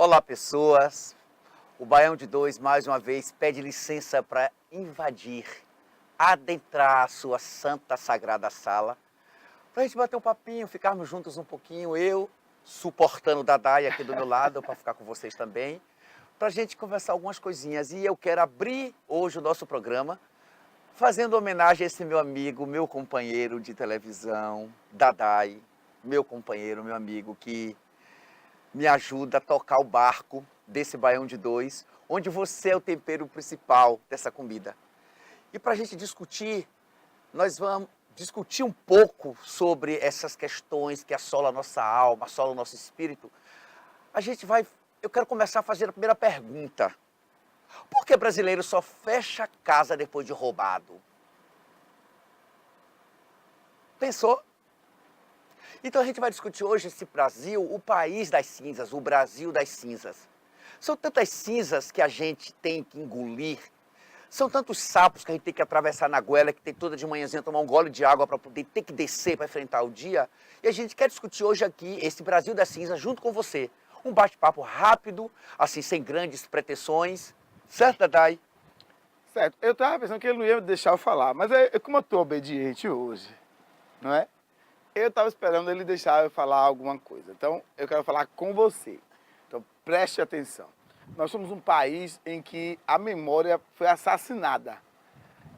Olá, pessoas. O Baião de Dois, mais uma vez, pede licença para invadir, adentrar a sua santa, sagrada sala, para a gente bater um papinho, ficarmos juntos um pouquinho, eu suportando o Dadai aqui do meu lado, para ficar com vocês também, para a gente conversar algumas coisinhas. E eu quero abrir hoje o nosso programa fazendo homenagem a esse meu amigo, meu companheiro de televisão, Dadai, meu companheiro, meu amigo, que me ajuda a tocar o barco desse Baião de Dois, onde você é o tempero principal dessa comida. E para a gente discutir, nós vamos discutir um pouco sobre essas questões que assolam a nossa alma, assolam o nosso espírito. Eu quero começar a fazer a primeira pergunta. Por que brasileiro só fecha a casa depois de roubado? Pensou? Então a gente vai discutir hoje esse Brasil, o país das cinzas, o Brasil das cinzas. São tantas cinzas que a gente tem que engolir, são tantos sapos que a gente tem que atravessar na goela, que tem toda de manhãzinha tomar um gole de água para poder ter que descer para enfrentar o dia. E a gente quer discutir hoje aqui esse Brasil das cinzas junto com você. Um bate-papo rápido, assim, sem grandes pretensões. Certo, Dadai? Certo. Eu estava pensando que ele não ia deixar eu falar, mas como eu estou obediente hoje, não é? Eu estava esperando ele deixar eu falar alguma coisa. Então, eu quero falar com você. Então, preste atenção. Nós somos um país em que a memória foi assassinada.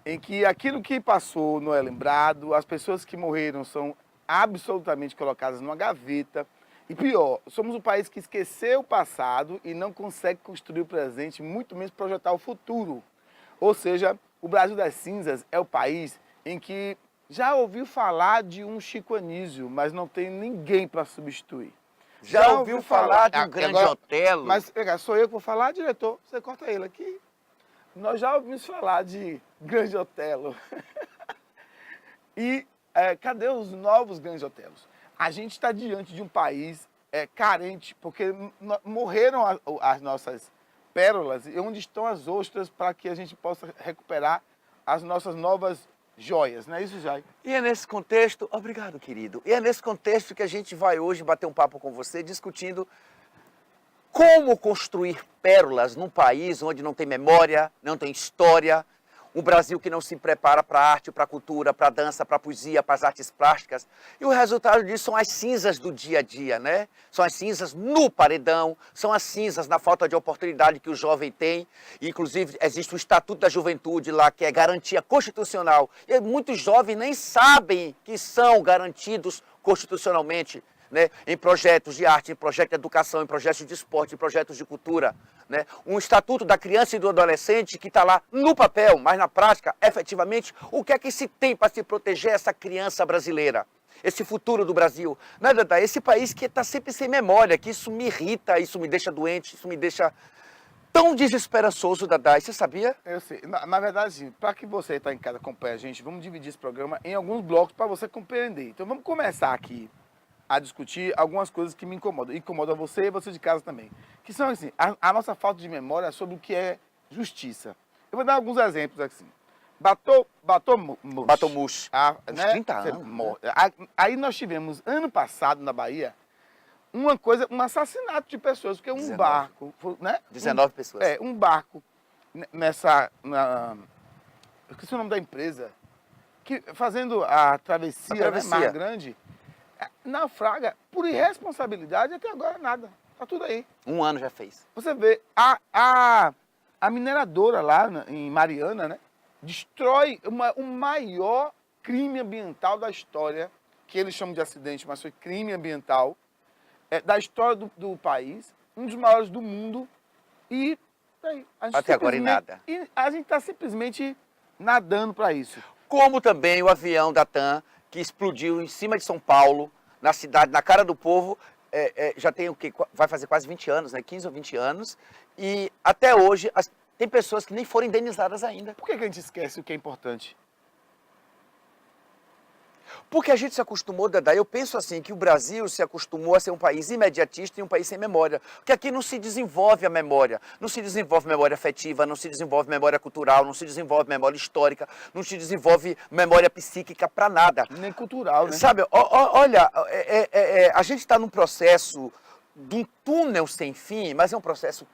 Em que aquilo que passou não é lembrado, as pessoas que morreram são absolutamente colocadas numa gaveta. E pior, somos um país que esqueceu o passado e não consegue construir o presente, muito menos projetar o futuro. Ou seja, o Brasil das cinzas é o país em que já ouviu falar de um Chico Anísio, mas não tem ninguém para substituir. Já ouviu falar de um grande Otelo? Mas sou eu que vou falar, diretor? Você corta ele aqui. Nós já ouvimos falar de grande Otelo. E cadê os novos grandes Otelos? A gente está diante de um país carente, porque morreram as nossas pérolas, e onde estão as ostras para que a gente possa recuperar as nossas novas joias, não é isso, Jai? E é nesse contexto, obrigado, querido, e é nesse contexto que a gente vai hoje bater um papo com você, discutindo como construir pérolas num país onde não tem memória, não tem história, um Brasil que não se prepara para a arte, para a cultura, para a dança, para a poesia, para as artes plásticas. E o resultado disso são as cinzas do dia a dia, né? São as cinzas no paredão, são as cinzas na falta de oportunidade que o jovem tem. E, inclusive, existe o Estatuto da Juventude lá, que é garantia constitucional. E muitos jovens nem sabem que são garantidos constitucionalmente, né? Em projetos de arte, em projetos de educação, em projetos de esporte, em projetos de cultura. Né? Um estatuto da criança e do adolescente que está lá no papel, mas na prática, efetivamente, o que é que se tem para se proteger essa criança brasileira? Esse futuro do Brasil. Não é, Dadá? Esse país que está sempre sem memória, que isso me irrita, isso me deixa doente, isso me deixa tão desesperançoso, Dadá. Você sabia? Eu sei. Na verdade, para que você está em casa acompanhe a gente, vamos dividir esse programa em alguns blocos para você compreender. Então vamos começar aqui a discutir algumas coisas que me incomodam. Incomoda você e você de casa também. Que são assim, a nossa falta de memória sobre o que é justiça. Eu vou dar alguns exemplos assim. Batomush. Uns 30 anos. Aí nós tivemos, ano passado, na Bahia, um assassinato de pessoas, porque 19. Barco, né? 19 pessoas. Um barco eu esqueci o nome da empresa, que fazendo a travessia. Né, Mar Grande, naufraga por irresponsabilidade, até agora nada. Tá tudo aí. Um ano já fez. Você vê, a mineradora lá em Mariana, né, destrói o maior crime ambiental da história, que eles chamam de acidente, mas foi crime ambiental, da história do país, um dos maiores do mundo, e aí, até agora em nada. E a gente está simplesmente nadando para isso. Como também o avião da TAM, que explodiu em cima de São Paulo, na cidade, na cara do povo, já tem o quê? Vai fazer quase 20 anos, né? 15 ou 20 anos, e até hoje tem pessoas que nem foram indenizadas ainda. Por que a gente esquece o que é importante? Porque a gente se acostumou, Dadá, eu penso assim, que o Brasil se acostumou a ser um país imediatista e um país sem memória. Porque aqui não se desenvolve a memória, não se desenvolve memória afetiva, não se desenvolve memória cultural, não se desenvolve memória histórica, não se desenvolve memória psíquica para nada. Nem cultural, né? Sabe, olha, a gente está num processo de um túnel sem fim, mas é um processo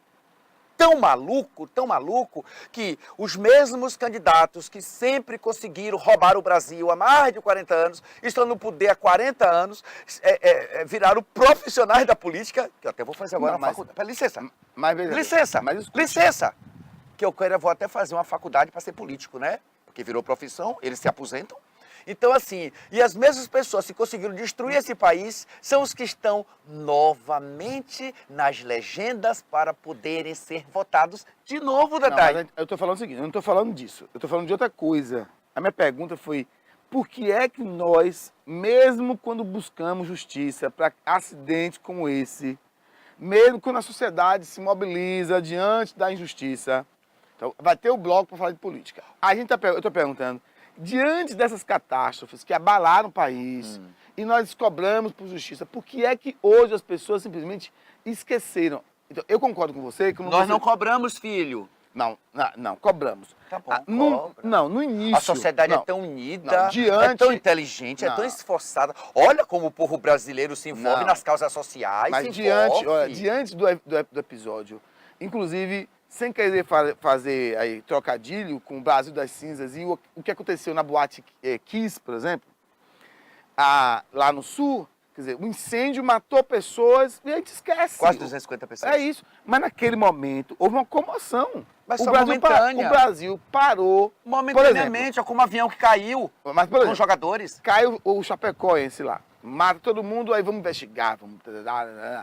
tão maluco, que os mesmos candidatos que sempre conseguiram roubar o Brasil há mais de 40 anos, estão no poder há 40 anos, viraram profissionais da política, que eu até vou fazer agora Não, uma mas- faculdade. Licença, Mas, beleza. licença, Mas escute. licença. Que eu vou até fazer uma faculdade para ser político, né? Porque virou profissão, eles se aposentam. Então, assim, e as mesmas pessoas que conseguiram destruir esse país são os que estão novamente nas legendas para poderem ser votados de novo, Não, Dadai. mas eu tô falando o seguinte, eu não tô falando disso. Eu tô falando de outra coisa. A minha pergunta foi, por que é que nós, mesmo quando buscamos justiça para acidentes como esse, mesmo quando a sociedade se mobiliza diante da injustiça, então vai ter o bloco para falar de política. Eu estou perguntando, diante dessas catástrofes que abalaram o país e nós cobramos por justiça, por que é que hoje as pessoas simplesmente esqueceram? Então, eu concordo com você que Nós não cobramos, filho. não, cobramos. Tá bom, cobra. No início. A sociedade não, é tão unida, não, diante- é tão inteligente, é Não. tão esfaçada. Olha como o povo brasileiro se envolve Não. nas causas sociais. Mas se diante, envolve. olha, diante do episódio, inclusive, sem querer fazer aí, trocadilho com o Brasil das Cinzas e o que aconteceu na boate Kiss, por exemplo, lá no sul, quer dizer, o incêndio matou pessoas e a gente esquece. Quase 250 pessoas. É isso. Mas naquele momento houve uma comoção. Mas o, só Brasil momentânea. o Brasil parou. Momentaneamente, é como um avião que caiu Mas, por com exemplo, jogadores. cai o Chapecoense lá. Mata todo mundo, aí vamos investigar.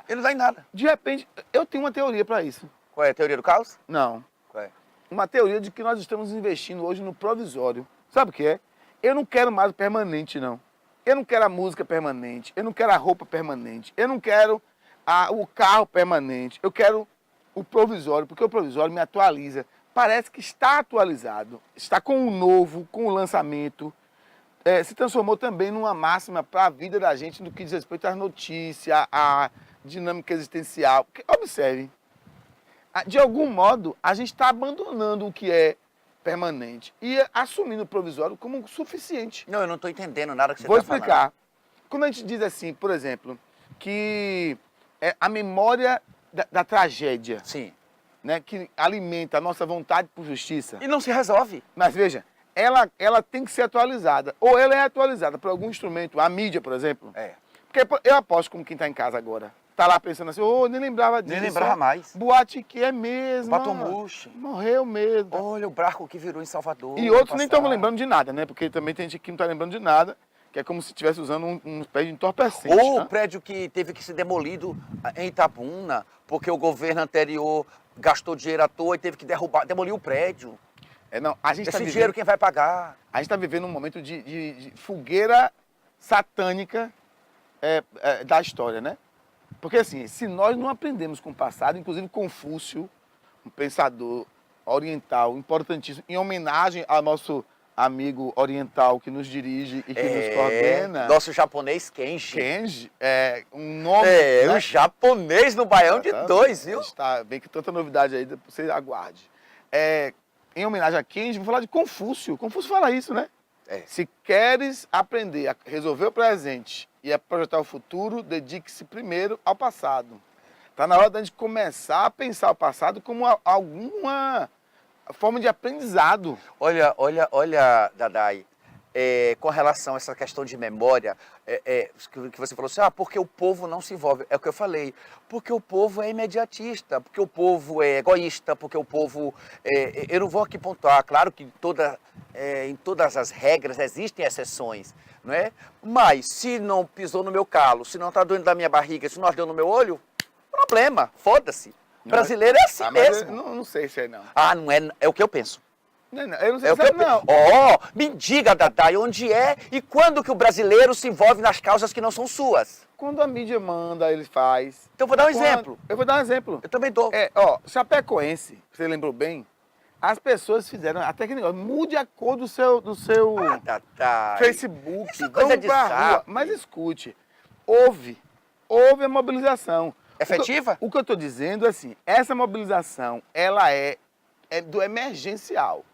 Ele não dá em nada. De repente, eu tenho uma teoria para isso. Qual é a teoria do caos? Não. Qual é? Uma teoria de que nós estamos investindo hoje no provisório. Sabe o que é? Eu não quero mais o permanente, não. Eu não quero a música permanente. Eu não quero a roupa permanente. Eu não quero o carro permanente. Eu quero o provisório, porque o provisório me atualiza. Parece que está atualizado. Está com o novo, com o lançamento. Se transformou também numa máxima para a vida da gente no que diz respeito às notícias, à dinâmica existencial. Porque, observe, de algum modo, a gente está abandonando o que é permanente e assumindo o provisório como suficiente. Não, eu não estou entendendo nada que você Vou está falando. explicar. Quando a gente diz assim, por exemplo, que a memória da tragédia, Sim. né, que alimenta a nossa vontade por justiça, E não se resolve. mas veja, ela tem que ser atualizada. Ou ela é atualizada por algum instrumento, a mídia, por exemplo. É. Porque eu aposto como quem está em casa agora. Está lá pensando assim, nem lembrava disso. Nem lembrava mais. Boate que é mesmo. Patomuxe. Morreu mesmo. Olha o barco que virou em Salvador. E outros nem estão passado. lembrando de nada, né? Porque também tem gente que não está lembrando de nada, que é como se estivesse usando um pé de entorpecente. Ou né? o prédio que teve que ser demolido em Itabuna, porque o governo anterior gastou dinheiro à toa e teve que demolir o prédio. A gente Esse tá dinheiro quem vai pagar? A gente está vivendo um momento de fogueira satânica da história, né? Porque assim, se nós não aprendemos com o passado, inclusive Confúcio, um pensador oriental importantíssimo, em homenagem ao nosso amigo oriental que nos dirige e que nos coordena. Nosso japonês Kenji. Kenji, um nome... né? Um japonês no Baião de dois, viu? Está bem que tanta novidade aí, você aguarde. Em homenagem a Kenji, vou falar de Confúcio. Confúcio fala isso, né? Se queres aprender a resolver o presente e a projetar o futuro, dedique-se primeiro ao passado. Está na hora da gente começar a pensar o passado como alguma forma de aprendizado. Olha, Dadai, com relação a essa questão de memória, que você falou assim, porque o povo não se envolve. É o que eu falei, porque o povo é imediatista, porque o povo é egoísta, porque o povo... eu não vou aqui pontuar, claro que em todas as regras existem exceções, não é? Mas se não pisou no meu calo, se não está doendo da minha barriga, se não ardeu no meu olho, problema, foda-se. Brasileiro é assim mas mesmo. eu não sei se é não. Não é, é o que eu penso. Eu não sei É o se que é eu não. Me diga, Dadai, onde é e quando que o brasileiro se envolve nas causas que não são suas? Quando a mídia manda, ele faz. Então eu vou dar um exemplo. Eu vou dar um exemplo. Eu também dou. Chapecoense, você lembrou bem, as pessoas fizeram até que negócio, mude a cor do seu Dadai. Facebook, Isso é coisa vamos de pra rua. zap. Mas escute, houve a mobilização. Efetiva? O que eu estou dizendo é assim, essa mobilização, ela é do emergencial.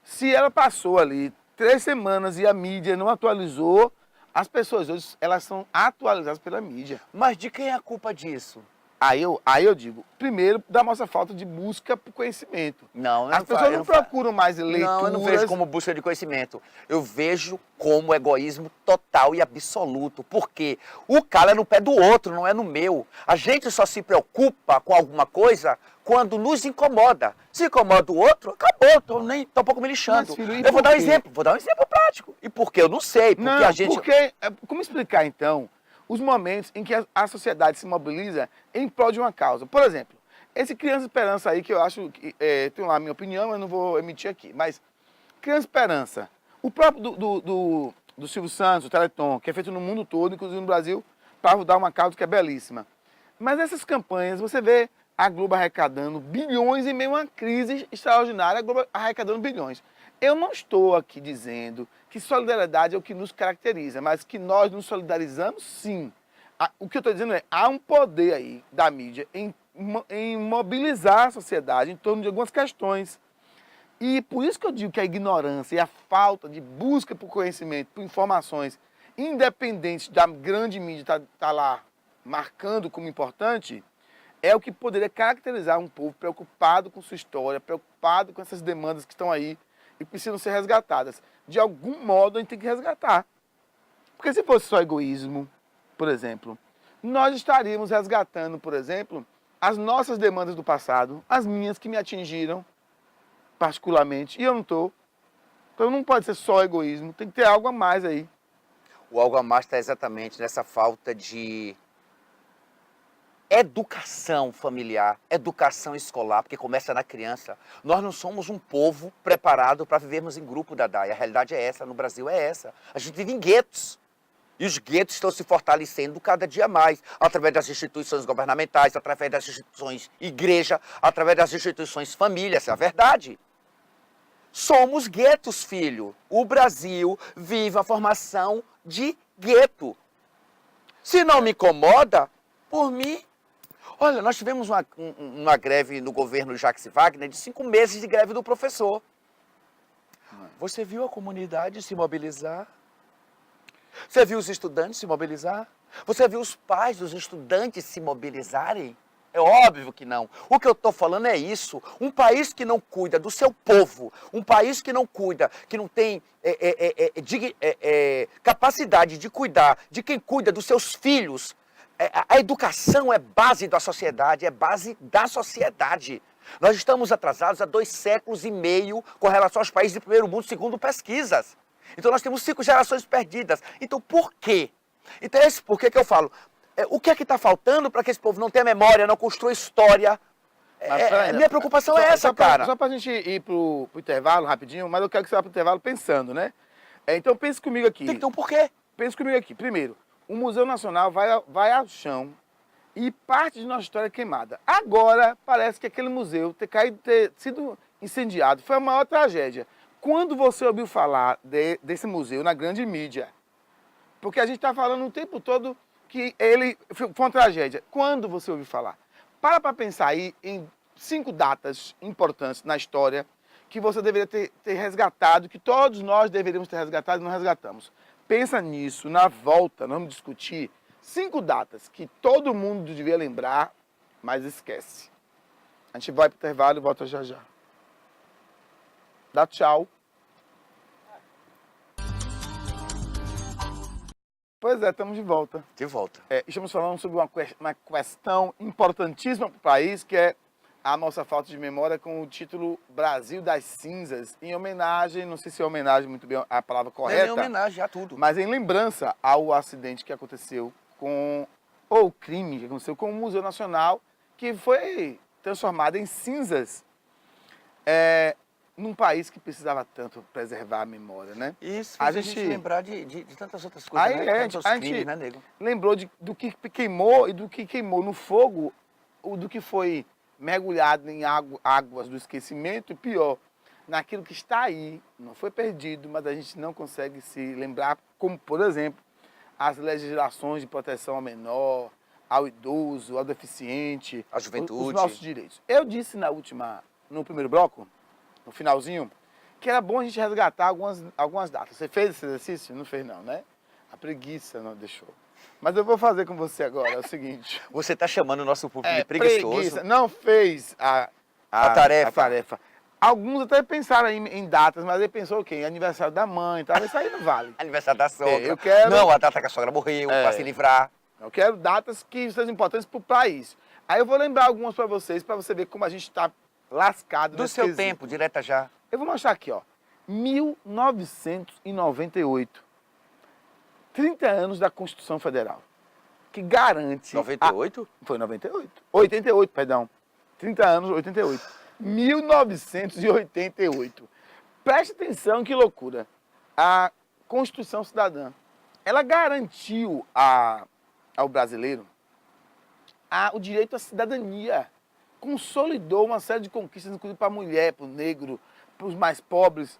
Se ela passou ali 3 semanas e a mídia não atualizou, As pessoas hoje, elas são atualizadas pela mídia. Mas de quem é a culpa disso? Aí eu digo, primeiro, da nossa falta de busca por conhecimento. Não, eu As não pessoas eu não não fa- procuram mais leituras. Não, eu não vejo como busca de conhecimento. Eu vejo como egoísmo total e absoluto. Porque o cara é no pé do outro, não é no meu. A gente só se preocupa com alguma coisa quando nos incomoda. Se incomoda o outro, acabou, tô um pouco me lixando. Mas, filho, e Eu vou por dar um quê? exemplo, vou dar um exemplo prático. E por quê? Eu não sei, porque Não, a gente... como explicar então os momentos em que a sociedade se mobiliza em prol de uma causa? Por exemplo, esse Criança Esperança aí, que eu acho, tenho lá a minha opinião, eu não vou emitir aqui, mas Criança Esperança, o próprio do Silvio Santos, o Teleton, que é feito no mundo todo, inclusive no Brasil, para ajudar uma causa que é belíssima. Mas essas campanhas, você vê a Globo arrecadando bilhões em meio a uma crise extraordinária, a Globo arrecadando bilhões. Eu não estou aqui dizendo que solidariedade é o que nos caracteriza, mas que nós nos solidarizamos, sim. O que eu estou dizendo é, há um poder aí da mídia em mobilizar a sociedade em torno de algumas questões. E por isso que eu digo que a ignorância e a falta de busca por conhecimento, por informações, independentes da grande mídia tá lá marcando como importante, é o que poderia caracterizar um povo preocupado com sua história, preocupado com essas demandas que estão aí e precisam ser resgatadas. De algum modo a gente tem que resgatar. Porque se fosse só egoísmo, por exemplo, nós estaríamos resgatando, por exemplo, as nossas demandas do passado, as minhas que me atingiram particularmente, e eu não estou. Então não pode ser só egoísmo, tem que ter algo a mais aí. O algo a mais está exatamente nessa falta de educação familiar, educação escolar, porque começa na criança. Nós não somos um povo preparado para vivermos em grupo, Dadá, e a realidade é essa, no Brasil é essa. A gente vive em guetos. E os guetos estão se fortalecendo cada dia mais, através das instituições governamentais, através das instituições igreja, através das instituições família, essa é a verdade. Somos guetos, filho. O Brasil vive a formação de gueto. Se não me incomoda, por mim... Olha, nós tivemos uma greve no governo Jacques Wagner de 5 meses de greve do professor. Você viu a comunidade se mobilizar? Você viu os estudantes se mobilizar? Você viu os pais dos estudantes se mobilizarem? É óbvio que não. O que eu estou falando é isso. Um país que não cuida do seu povo, um país que não cuida, que não tem capacidade de cuidar de quem cuida dos seus filhos. A educação é base da sociedade, é base da sociedade. Nós estamos atrasados há 2 séculos e meio com relação aos países do primeiro mundo, segundo pesquisas. Então nós temos 5 gerações perdidas. Então por quê? Então é esse porquê que eu falo. O que é que está faltando para que esse povo não tenha memória, não construa história? Minha preocupação é essa, cara. Só para a gente ir para o intervalo rapidinho, mas eu quero que você vá para o intervalo pensando, né? Então pense comigo aqui. Tem que ter um porquê. Pense comigo aqui. Primeiro, o Museu Nacional vai ao chão e parte de nossa história é queimada. Agora parece que aquele museu ter sido incendiado foi a maior tragédia. Quando você ouviu falar desse museu na grande mídia? Porque a gente está falando o tempo todo que ele foi uma tragédia. Quando você ouviu falar? Para pensar aí em 5 datas importantes na história que você deveria ter resgatado, que todos nós deveríamos ter resgatado e não resgatamos. Pensa nisso, na volta, nós vamos discutir 5 datas que todo mundo devia lembrar, mas esquece. A gente vai para o intervalo e volta já já. Dá tchau. Pois é, estamos de volta. De volta. Estamos falando sobre uma questão importantíssima para o país, que é a nossa falta de memória, com o título Brasil das Cinzas, em homenagem, não sei se é homenagem muito bem a palavra correta. Não é homenagem a tudo. Mas em lembrança ao acidente que aconteceu ou o crime que aconteceu com o Museu Nacional, que foi transformado em cinzas num país que precisava tanto preservar a memória, né? Isso, a gente lembrar de tantas outras coisas, aí, né? A gente né, nego? Lembrou do que queimou e do que queimou no fogo, do que foi mergulhado em águas do esquecimento, e pior, naquilo que está aí, não foi perdido, mas a gente não consegue se lembrar, como, por exemplo, as legislações de proteção ao menor, ao idoso, ao deficiente, à juventude, os nossos direitos. Eu disse no primeiro bloco, no finalzinho, que era bom a gente resgatar algumas datas. Você fez esse exercício? Não fez não, né? A preguiça não deixou. Mas eu vou fazer com você agora, é o seguinte. Você está chamando o nosso público de preguiçoso. Preguiça, não fez A tarefa. Alguns até pensaram em datas, mas ele pensou o quê? Aniversário da mãe, tal, isso aí não vale. Aniversário da sogra. Eu quero- Não, a data que a sogra morreu, para se livrar. Eu quero datas que sejam importantes para o país. Aí eu vou lembrar algumas para vocês, para você ver como a gente está lascado Do nesse seu quesito. tempo, direta já. Eu vou mostrar aqui, ó. 1998. 30 anos da Constituição Federal. Que garante... 98? Foi 98. 88, perdão. 30 anos, 88. 1988. Preste atenção, que loucura. A Constituição Cidadã, ela garantiu ao brasileiro o direito à cidadania. Consolidou uma série de conquistas, inclusive para a mulher, para o negro, para os mais pobres.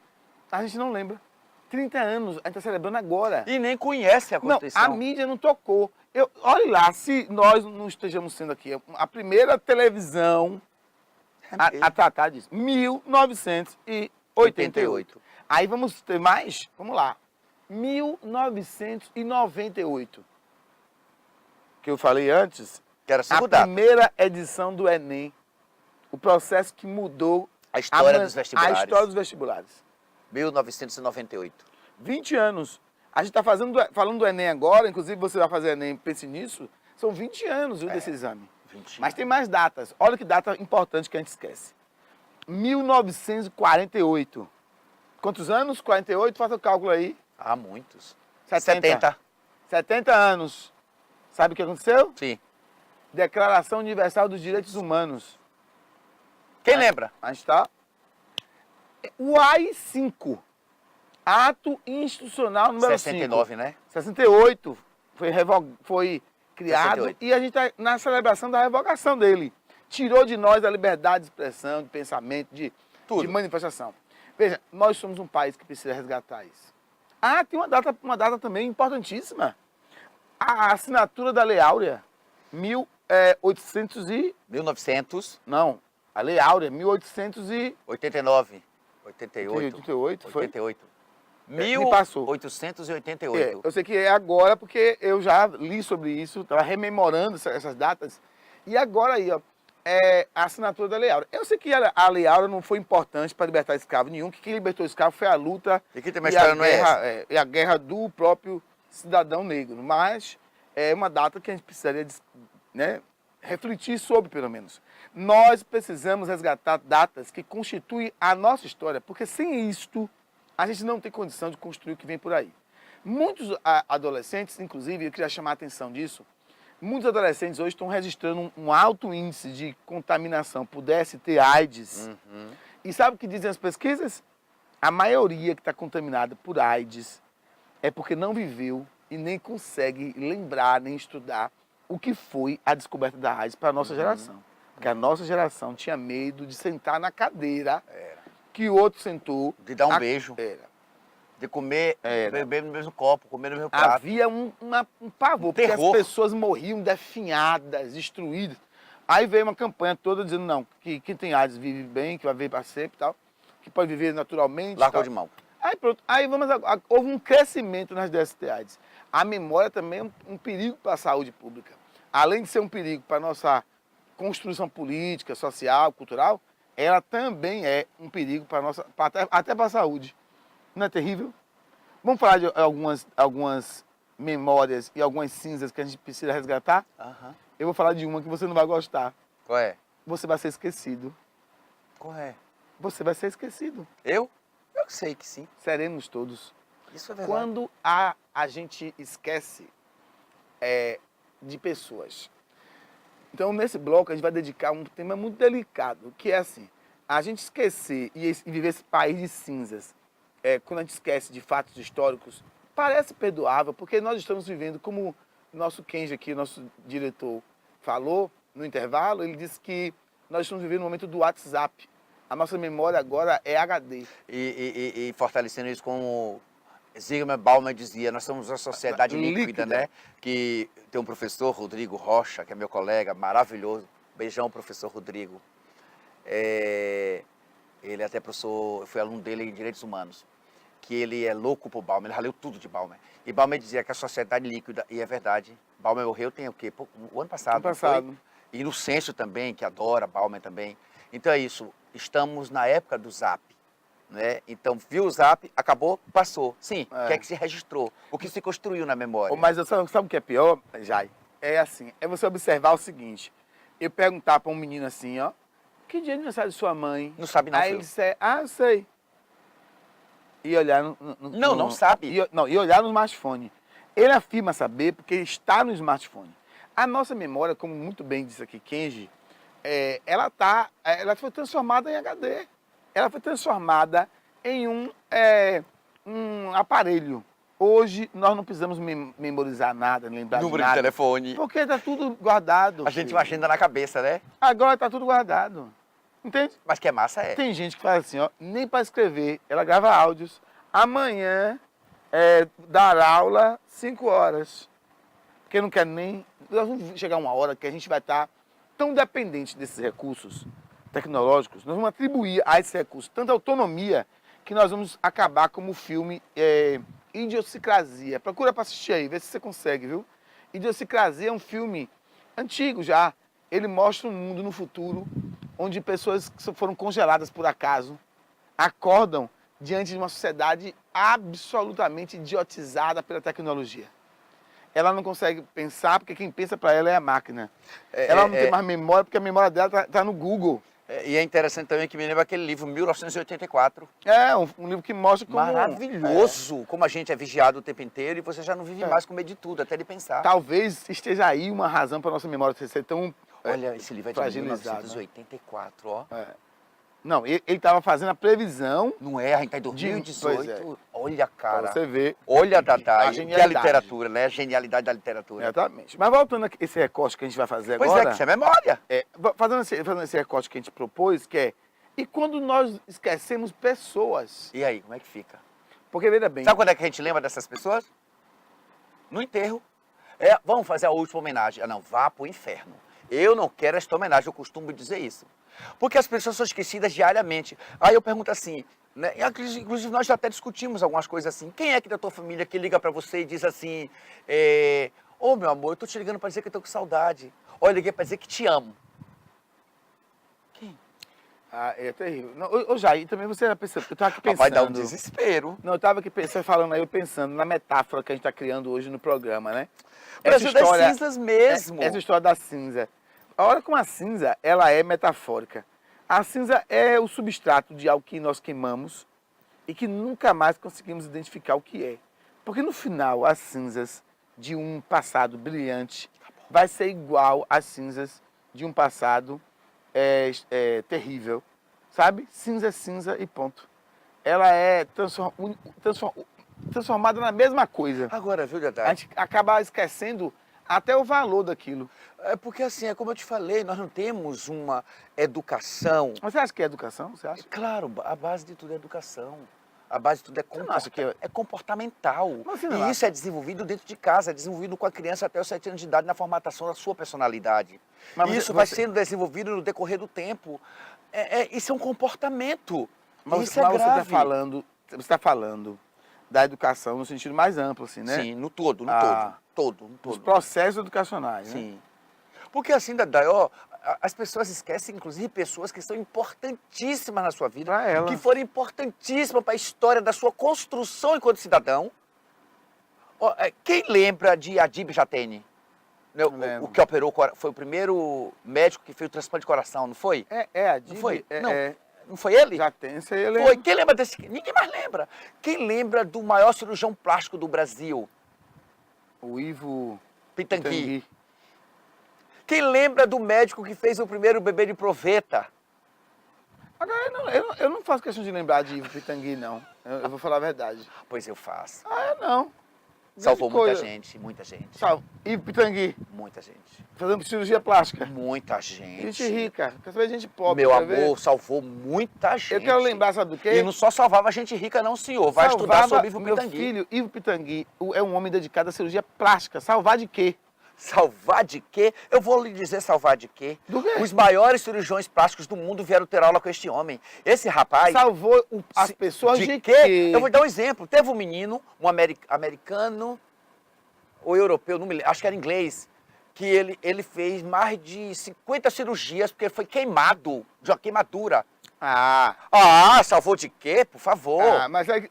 A gente não lembra. 30 anos, a gente está celebrando agora. E nem conhece a Não, Constituição. a mídia não tocou. Olhe lá, se nós não estejamos sendo aqui a primeira televisão a tratar disso. 1988. Aí vamos ter mais? Vamos lá. 1998. Que eu falei antes, Que era a segunda. primeira edição do Enem. O processo que mudou A história dos vestibulares. A história dos vestibulares. 1998. 20 anos. A gente está falando do Enem agora, inclusive você vai fazer Enem, pense nisso. São 20 anos, viu, desse exame. 20. Mas tem mais datas. Olha que data importante que a gente esquece. 1948. Quantos anos? 48? Faça o cálculo aí. Há muitos. 70. 70 anos. Sabe o que aconteceu? Sim. Declaração Universal dos Direitos Humanos. Quem lembra? A gente está... O AI-5. Ato Institucional número 69, 5. né? 68. Foi criado 68. e a gente está na celebração da revogação dele. Tirou de nós a liberdade de expressão, de pensamento, de manifestação. Veja, nós somos um país que precisa resgatar isso. Tem uma data também importantíssima. A assinatura da Lei Áurea, 1989. Não, a Lei Áurea, 1888. 88. Foi? 88. Me passou. 1888. Eu sei que é agora porque eu já li sobre isso, estava rememorando essas datas. E agora aí, ó, a assinatura da Lei Áurea. Eu sei que a Lei Áurea não foi importante para libertar escravo nenhum, que quem libertou escravo foi a luta E aqui tem uma história, não é essa? e a guerra do próprio cidadão negro. Mas é uma data que a gente precisaria refletir sobre, pelo menos. Nós precisamos resgatar datas que constituem a nossa história, porque sem isto a gente não tem condição de construir o que vem por aí. Muitos adolescentes, inclusive, eu queria chamar a atenção disso, muitos adolescentes hoje estão registrando um alto índice de contaminação por DST, AIDS. E sabe o que dizem as pesquisas? A maioria que está contaminada por AIDS é porque não viveu e nem consegue lembrar, nem estudar o que foi a descoberta da AIDS para a nossa geração. Porque a nossa geração tinha medo de sentar na cadeira que o outro sentou. De dar um beijo. De comer, beber no mesmo copo, comer no mesmo prato. Havia um pavor, porque terror. as pessoas morriam definhadas, destruídas. Aí veio uma campanha toda dizendo, não, que quem tem AIDS vive bem, que vai viver para sempre e tal, que pode viver naturalmente. Largou de mão. Aí pronto, houve um crescimento nas DST AIDS. A memória também é um perigo para a saúde pública. Além de ser um perigo para a nossa construção política, social, cultural, ela também é um perigo para até para a saúde. Não é terrível? Vamos falar de algumas memórias e algumas cinzas que a gente precisa resgatar? Eu vou falar de uma que você não vai gostar. Qual é? Você vai ser esquecido. Qual é? Você vai ser esquecido. Eu? Eu sei que sim. Seremos todos. Isso é verdade. Quando a gente esquece de pessoas. Então, nesse bloco, a gente vai dedicar um tema muito delicado, que é assim, a gente esquecer e viver esse país de cinzas, quando a gente esquece de fatos históricos, parece perdoável, porque nós estamos vivendo, como o nosso Kenji aqui, nosso diretor, falou no intervalo, ele disse que nós estamos vivendo um momento do WhatsApp. A nossa memória agora é HD. E fortalecendo isso como Zygmunt Bauman dizia, nós somos uma sociedade líquida, né? Que tem um professor, Rodrigo Rocha, que é meu colega, maravilhoso. Beijão, professor Rodrigo. Ele até professor, eu fui aluno dele em Direitos Humanos. que ele é louco por Balmer, ele já leu tudo de Balmer. E Balmer dizia que a sociedade líquida, e é verdade, Balmer morreu tem o quê? O ano passado. Ano passado. E no Censo também, que adora Balmer também. Então é isso, estamos na época do Zap. Né? Então, viu o Zap, acabou, passou. Sim, o que é que se registrou? O que se construiu na memória? Mas sabe o que é pior, Jai? É assim, é você observar o seguinte. Eu perguntar para um menino assim, ó, que dia é aniversário de sua mãe? Não sabe não, Aí filho. ele disser, eu sei. E olhar Não sabe. E olhar no smartphone. Ele afirma saber porque está no smartphone. A nossa memória, como muito bem disse aqui Kenji, ela foi transformada em HD. Ela foi transformada em um aparelho. Hoje, nós não precisamos memorizar nada, lembrar de Número nada. de telefone. Porque está tudo guardado. A gente filho. vai agenda na cabeça, né? Agora está tudo guardado. Entende? Mas que é massa, é. Tem gente que faz assim, ó, nem para escrever, ela grava áudios. Amanhã, dar aula 5 horas. Porque não quer nem... Nós vamos chegar uma hora que a gente vai estar tão dependente desses recursos tecnológicos, nós vamos atribuir a esse recurso tanta autonomia que nós vamos acabar como o filme Idiosincrasia. Procura para assistir aí, vê se você consegue, viu? Idiosincrasia é um filme antigo já. Ele mostra um mundo no futuro onde pessoas que foram congeladas por acaso acordam diante de uma sociedade absolutamente idiotizada pela tecnologia. Ela não consegue pensar porque quem pensa para ela é a máquina. Ela não tem mais memória porque a memória dela está no Google. E é interessante também que me lembra aquele livro, 1984. Um livro que mostra como... Maravilhoso! Como a gente é vigiado o tempo inteiro e você já não vive mais com medo de tudo, até de pensar. Talvez esteja aí uma razão para a nossa memória ser tão Olha, esse livro é de fragilizado, 1984, ó. Não, ele estava fazendo a previsão... Não é, a gente está em 2018. Olha, cara. Pra você ver. Olha, Dadá, que é a genialidade. literatura, né? A genialidade da literatura. Exatamente. Mas voltando a esse recorte que a gente vai fazer Pois agora... é, que isso é memória. Fazendo esse recorte que a gente propôs, que é... E quando nós esquecemos pessoas? E aí, como é que fica? Porque, veja bem... Sabe quando é que a gente lembra dessas pessoas? No enterro. Vamos fazer a última homenagem. Não, vá pro inferno. Eu não quero esta homenagem, eu costumo dizer isso. Porque as pessoas são esquecidas diariamente. Aí eu pergunto assim, né? Inclusive nós já até discutimos algumas coisas assim. Quem é que da tua família que liga pra você e diz assim, ô meu amor, eu tô te ligando pra dizer que eu tô com saudade. Ou eu liguei pra dizer que te amo. Quem? É terrível. Ô Jair, também você era pensando, eu estava aqui pensando... Vai dar um desespero. Não, eu estava aqui pensando, falando aí, eu pensando na metáfora que a gente está criando hoje no programa, né? Brasil das cinzas mesmo. Essa história da cinza. A hora como a cinza, ela é metafórica. A cinza é o substrato de algo que nós queimamos e que nunca mais conseguimos identificar o que é. Porque no final, as cinzas de um passado brilhante vai ser igual às cinzas de um passado terrível. Sabe? Cinza é cinza e ponto. Ela é transformada na mesma coisa. Agora, viu, Dadá? A gente acaba esquecendo até o valor daquilo. É porque assim, é como eu te falei, nós não temos uma educação. Mas você acha que é educação? Você acha? Claro, a base de tudo é educação. A base de tudo é comportamental. E isso é desenvolvido dentro de casa, é desenvolvido com a criança até os 7 anos de idade na formatação da sua personalidade. E isso vai sendo desenvolvido no decorrer do tempo. Isso é um comportamento. Mas isso é grave. Você está falando da educação no sentido mais amplo, assim, né? Sim, no todo. Os processos educacionais, né? Sim. Porque assim, Dadá, as pessoas esquecem, inclusive, pessoas que são importantíssimas na sua vida, que foram importantíssimas para a história da sua construção enquanto cidadão. Quem lembra de Adib Jatene? O que operou, foi o primeiro médico que fez o transplante de coração, não foi? Adib. Não foi? Não foi ele? Jatene, ele foi. Quem lembra desse? Ninguém mais lembra. Quem lembra do maior cirurgião plástico do Brasil? O Ivo Pitangui. Quem lembra do médico que fez o primeiro bebê de proveta? Agora, eu não faço questão de lembrar de Ivo Pitangui, não. Eu vou falar a verdade. Pois eu faço. Não. Salvou muita gente, muita gente. Ivo Pitangui. Muita gente. Fazendo cirurgia plástica. Muita gente. Gente rica. Quer saber gente pobre. Meu amor, salvou muita gente. Eu quero lembrar, sabe do quê? E não só salvava gente rica não, senhor. Vai estudar sobre Ivo Pitangui. Meu filho, Ivo Pitangui, é um homem dedicado à cirurgia plástica. Salvar de quê? Salvar de quê? Eu vou lhe dizer salvar de quê? Do quê? Os maiores cirurgiões plásticos do mundo vieram ter aula com este homem. Esse rapaz... Salvou as pessoas de de quê? quê? Eu vou dar um exemplo. Teve um menino, um americano ou europeu, não me lembro, acho que era inglês, que ele fez mais de 50 cirurgias porque ele foi queimado, de uma queimadura. Salvou de quê? Por favor. Mas é...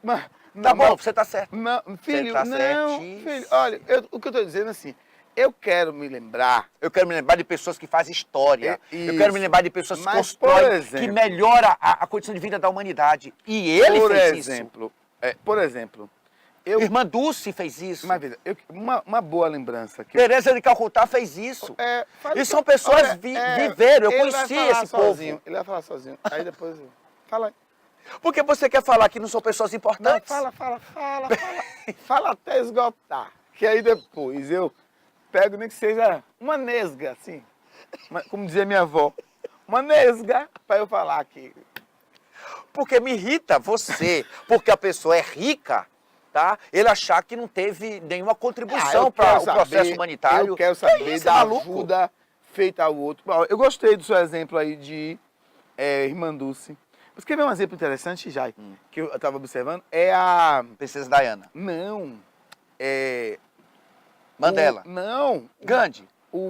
Tá bom, você tá certo. Não, filho, tá não, certíssimo. filho, olha, o que eu tô dizendo assim, eu quero me lembrar... Eu quero me lembrar de pessoas que fazem história. Eu quero me lembrar de pessoas que Mas, constroem, por exemplo, que melhoram a condição de vida da humanidade. E ele fez isso. Por exemplo, eu... Irmã Dulce fez isso. Mas veja, uma boa lembrança que... Teresa de Calcutá fez isso. E são pessoas viveram, eu conheci esse sozinho, povo. ele vai falar sozinho, aí depois... Fala aí. Porque você quer falar que não são pessoas Não, importantes? fala até esgotar. Que aí depois eu pego nem que seja uma nesga, assim. Como dizia minha avó. Uma nesga para eu falar aqui. Porque me irrita você, porque a pessoa é rica, tá? Ele achar que não teve nenhuma contribuição para o processo humanitário. Eu quero saber isso, da maluco? ajuda feita ao outro. Eu gostei do seu exemplo aí de Irmã Dulce. Você quer ver um exemplo interessante, Jai, que eu estava observando? É a... Princesa Diana. Não. Mandela. Gandhi. O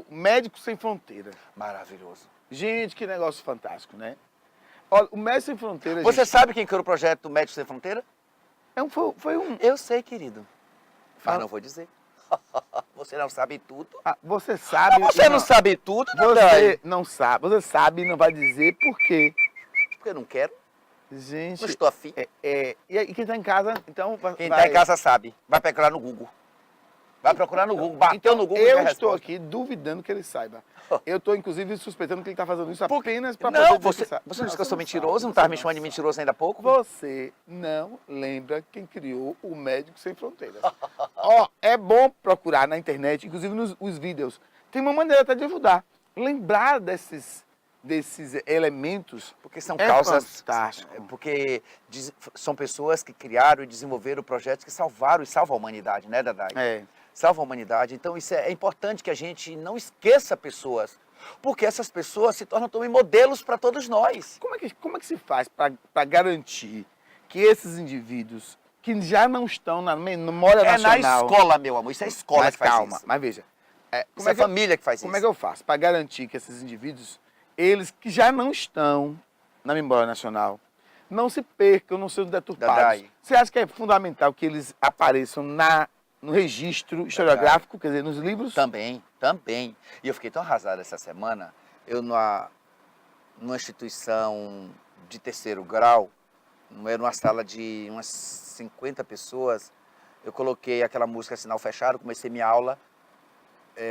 Médico Sem Fronteira. Maravilhoso. Gente, que negócio fantástico, né? Olha, o Médico Sem Fronteira... Você sabe quem criou o projeto Médicos Sem Fronteira? Foi um... Eu sei, querido. Mas Ah. não vou dizer. Você não sabe tudo. Você sabe... Você não sabe tudo, Você não sabe. Você sabe e não vai dizer por quê. Porque eu não quero. Gente... Não estou afim. E quem está em casa, então... Quem está em casa sabe. Vai procurar no Google. Vai procurar no Google. Bateu no Google e eu tem a estou resposta. aqui duvidando que ele saiba. Eu estou, inclusive, suspeitando que ele está fazendo isso apenas para Não, poder você não disse que eu sou mentiroso? Não estava me chamando de mentiroso ainda há pouco? Você não lembra quem criou o Médico Sem Fronteiras. É bom procurar na internet, inclusive nos vídeos. Tem uma maneira até de ajudar. Lembrar desses elementos. Porque são é causas... fantástico. Porque são pessoas que criaram e desenvolveram projetos que salvaram e salvam a humanidade, né, Dadai? Salva a humanidade. Então, isso é importante que a gente não esqueça pessoas, porque essas pessoas se tornam também modelos para todos nós. Como é que se faz para garantir que esses indivíduos que já não estão na memória nacional... É na escola, meu amor. Isso é a escola que faz isso. Mas veja... Isso é a família que faz isso. Como é que eu faço para garantir que esses indivíduos, eles que já não estão na memória nacional, não se percam, não sejam deturpados? Dadai. Você acha que é fundamental que eles apareçam no registro historiográfico, quer dizer, nos livros? Também. E eu fiquei tão arrasado essa semana, eu numa instituição de terceiro grau, numa sala de umas 50 pessoas, eu coloquei aquela música Sinal Fechado, comecei minha aula,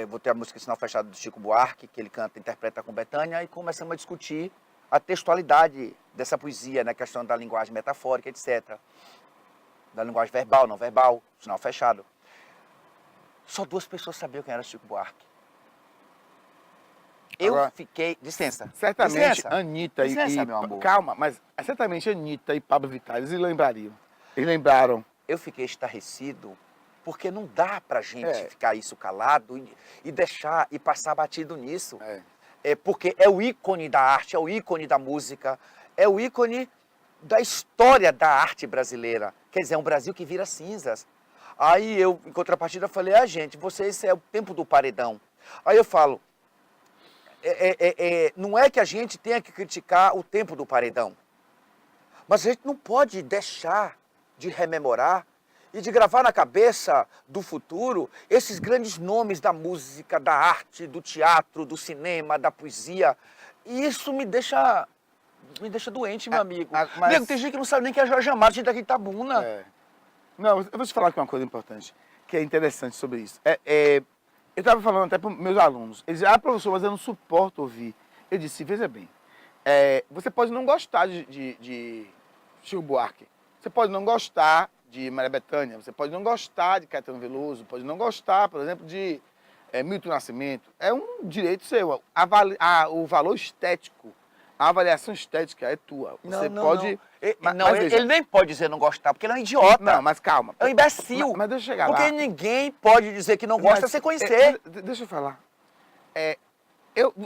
botei a música Sinal Fechado do Chico Buarque, que ele canta, interpreta com Bethânia, e começamos a discutir a textualidade dessa poesia, né, questão da linguagem metafórica, etc. Da linguagem verbal, não verbal, sinal fechado. Só 2 pessoas sabiam quem era Chico Buarque. Eu fiquei... Licença. Certamente, Licença. Anitta Licença, meu amor. Calma, mas certamente Anitta e Pablo Vittar, eles lembrariam. Eles lembraram. Eu fiquei estarrecido, porque não dá pra gente ficar isso calado e deixar e passar batido nisso. Porque é o ícone da arte, é o ícone da música, é o ícone da história da arte brasileira. Quer dizer, é um Brasil que vira cinzas. Aí eu, em contrapartida, falei, gente, esse é o tempo do paredão. Aí eu falo, não é que a gente tenha que criticar o tempo do paredão, mas a gente não pode deixar de rememorar e de gravar na cabeça do futuro esses grandes nomes da música, da arte, do teatro, do cinema, da poesia. E isso me deixa doente, meu amigo. Amigo, tem gente que não sabe nem que é Jorge Amado, gente daqui de Itabuna. Não, eu vou te falar aqui uma coisa importante, que é interessante sobre isso. Eu estava falando até para meus alunos. Eles diziam, professor, mas eu não suporto ouvir. Eu disse, veja bem, você pode não gostar de Chico Buarque, você pode não gostar de Maria Bethânia, você pode não gostar de Caetano Veloso, pode não gostar, por exemplo, de Milton Nascimento. É um direito seu. O valor estético, A avaliação estética é tua. Você pode... Ele nem pode dizer não gostar, porque ele é um idiota. Não, mas calma. É um imbecil. Mas deixa eu chegar porque lá. ninguém pode dizer que não gosta sem conhecer. Deixa eu falar.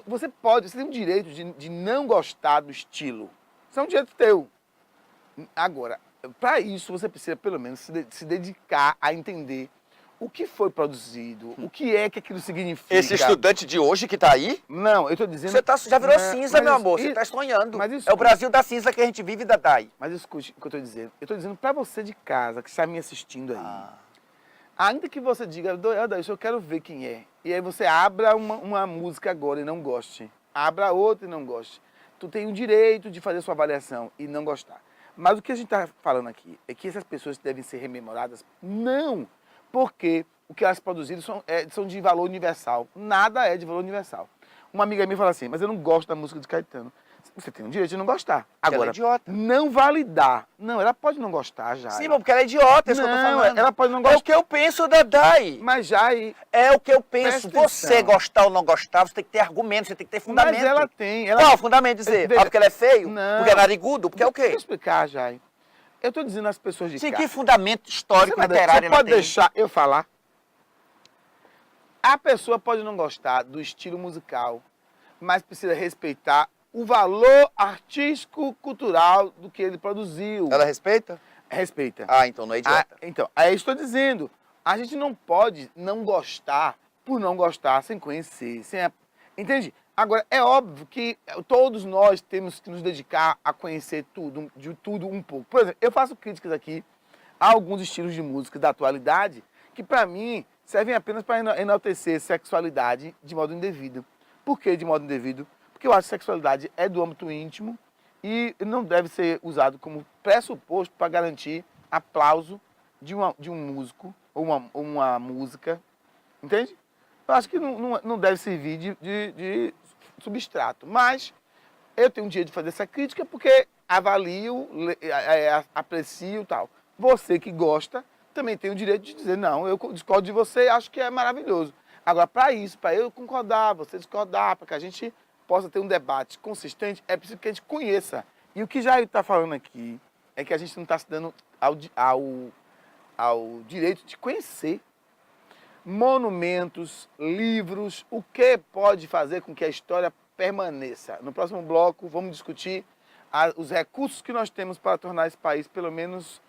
Você tem o direito de não gostar do estilo. Isso é um direito teu. Agora, para isso, você precisa, pelo menos, se dedicar a entender o que foi produzido, o que é que aquilo significa. Esse estudante de hoje que está aí, não, eu estou dizendo... Você já virou cinza, meu amor, você está sonhando. É o Brasil da cinza que a gente vive, Dadai. Mas escute o que eu estou dizendo. Eu estou dizendo para você de casa, que está me assistindo aí, ainda que você diga, Adailson, eu quero ver quem é, e aí você abra uma música agora e não goste, abra outra e não goste, tu tem o direito de fazer sua avaliação e não gostar. Mas o que a gente está falando aqui é que essas pessoas devem ser rememoradas? Não! Porque o que elas produziram são de valor universal. Nada é de valor universal. Uma amiga minha fala assim, mas eu não gosto da música de Caetano. Você tem o direito de não gostar. Agora, ela é idiota. Não validar. Não, ela pode não gostar, já. Sim, porque ela é idiota, é isso que eu tô falando. Ela pode não gostar. É o que eu penso, Dadai. Mas já aí... É o que eu penso. Você gostar ou não gostar, você tem que ter argumento, você tem que ter fundamento. Mas ela tem. Qual fundamento dizer? Veja, porque ela é feio? Não. Porque é narigudo? Porque é o quê? Deixa eu explicar, Jai. Eu estou dizendo às pessoas de Sim, casa. que fundamento histórico literário Você pode tem? deixar eu falar? A pessoa pode não gostar do estilo musical, mas precisa respeitar o valor artístico, cultural do que ele produziu. Ela respeita? Respeita. Ah, então não é idiota. Então, aí eu estou dizendo, a gente não pode não gostar por não gostar, sem conhecer, entende? Agora, é óbvio que todos nós temos que nos dedicar a conhecer tudo, de tudo um pouco. Por exemplo, eu faço críticas aqui a alguns estilos de música da atualidade que, para mim, servem apenas para enaltecer sexualidade de modo indevido. Por que de modo indevido? Porque eu acho que sexualidade é do âmbito íntimo e não deve ser usado como pressuposto para garantir aplauso de um músico ou uma música, entende? Eu acho que não deve servir de substrato, mas eu tenho um dia de fazer essa crítica porque avalio, aprecio e tal. Você que gosta também tem o direito de dizer, não, eu discordo de você e acho que é maravilhoso. Agora, para isso, para eu concordar, você discordar, para que a gente possa ter um debate consistente, é preciso que a gente conheça. E o que Jair está falando aqui é que a gente não está se dando ao direito de conhecer monumentos, livros, o que pode fazer com que a história permaneça. No próximo bloco, vamos discutir os recursos que nós temos para tornar esse país, pelo menos,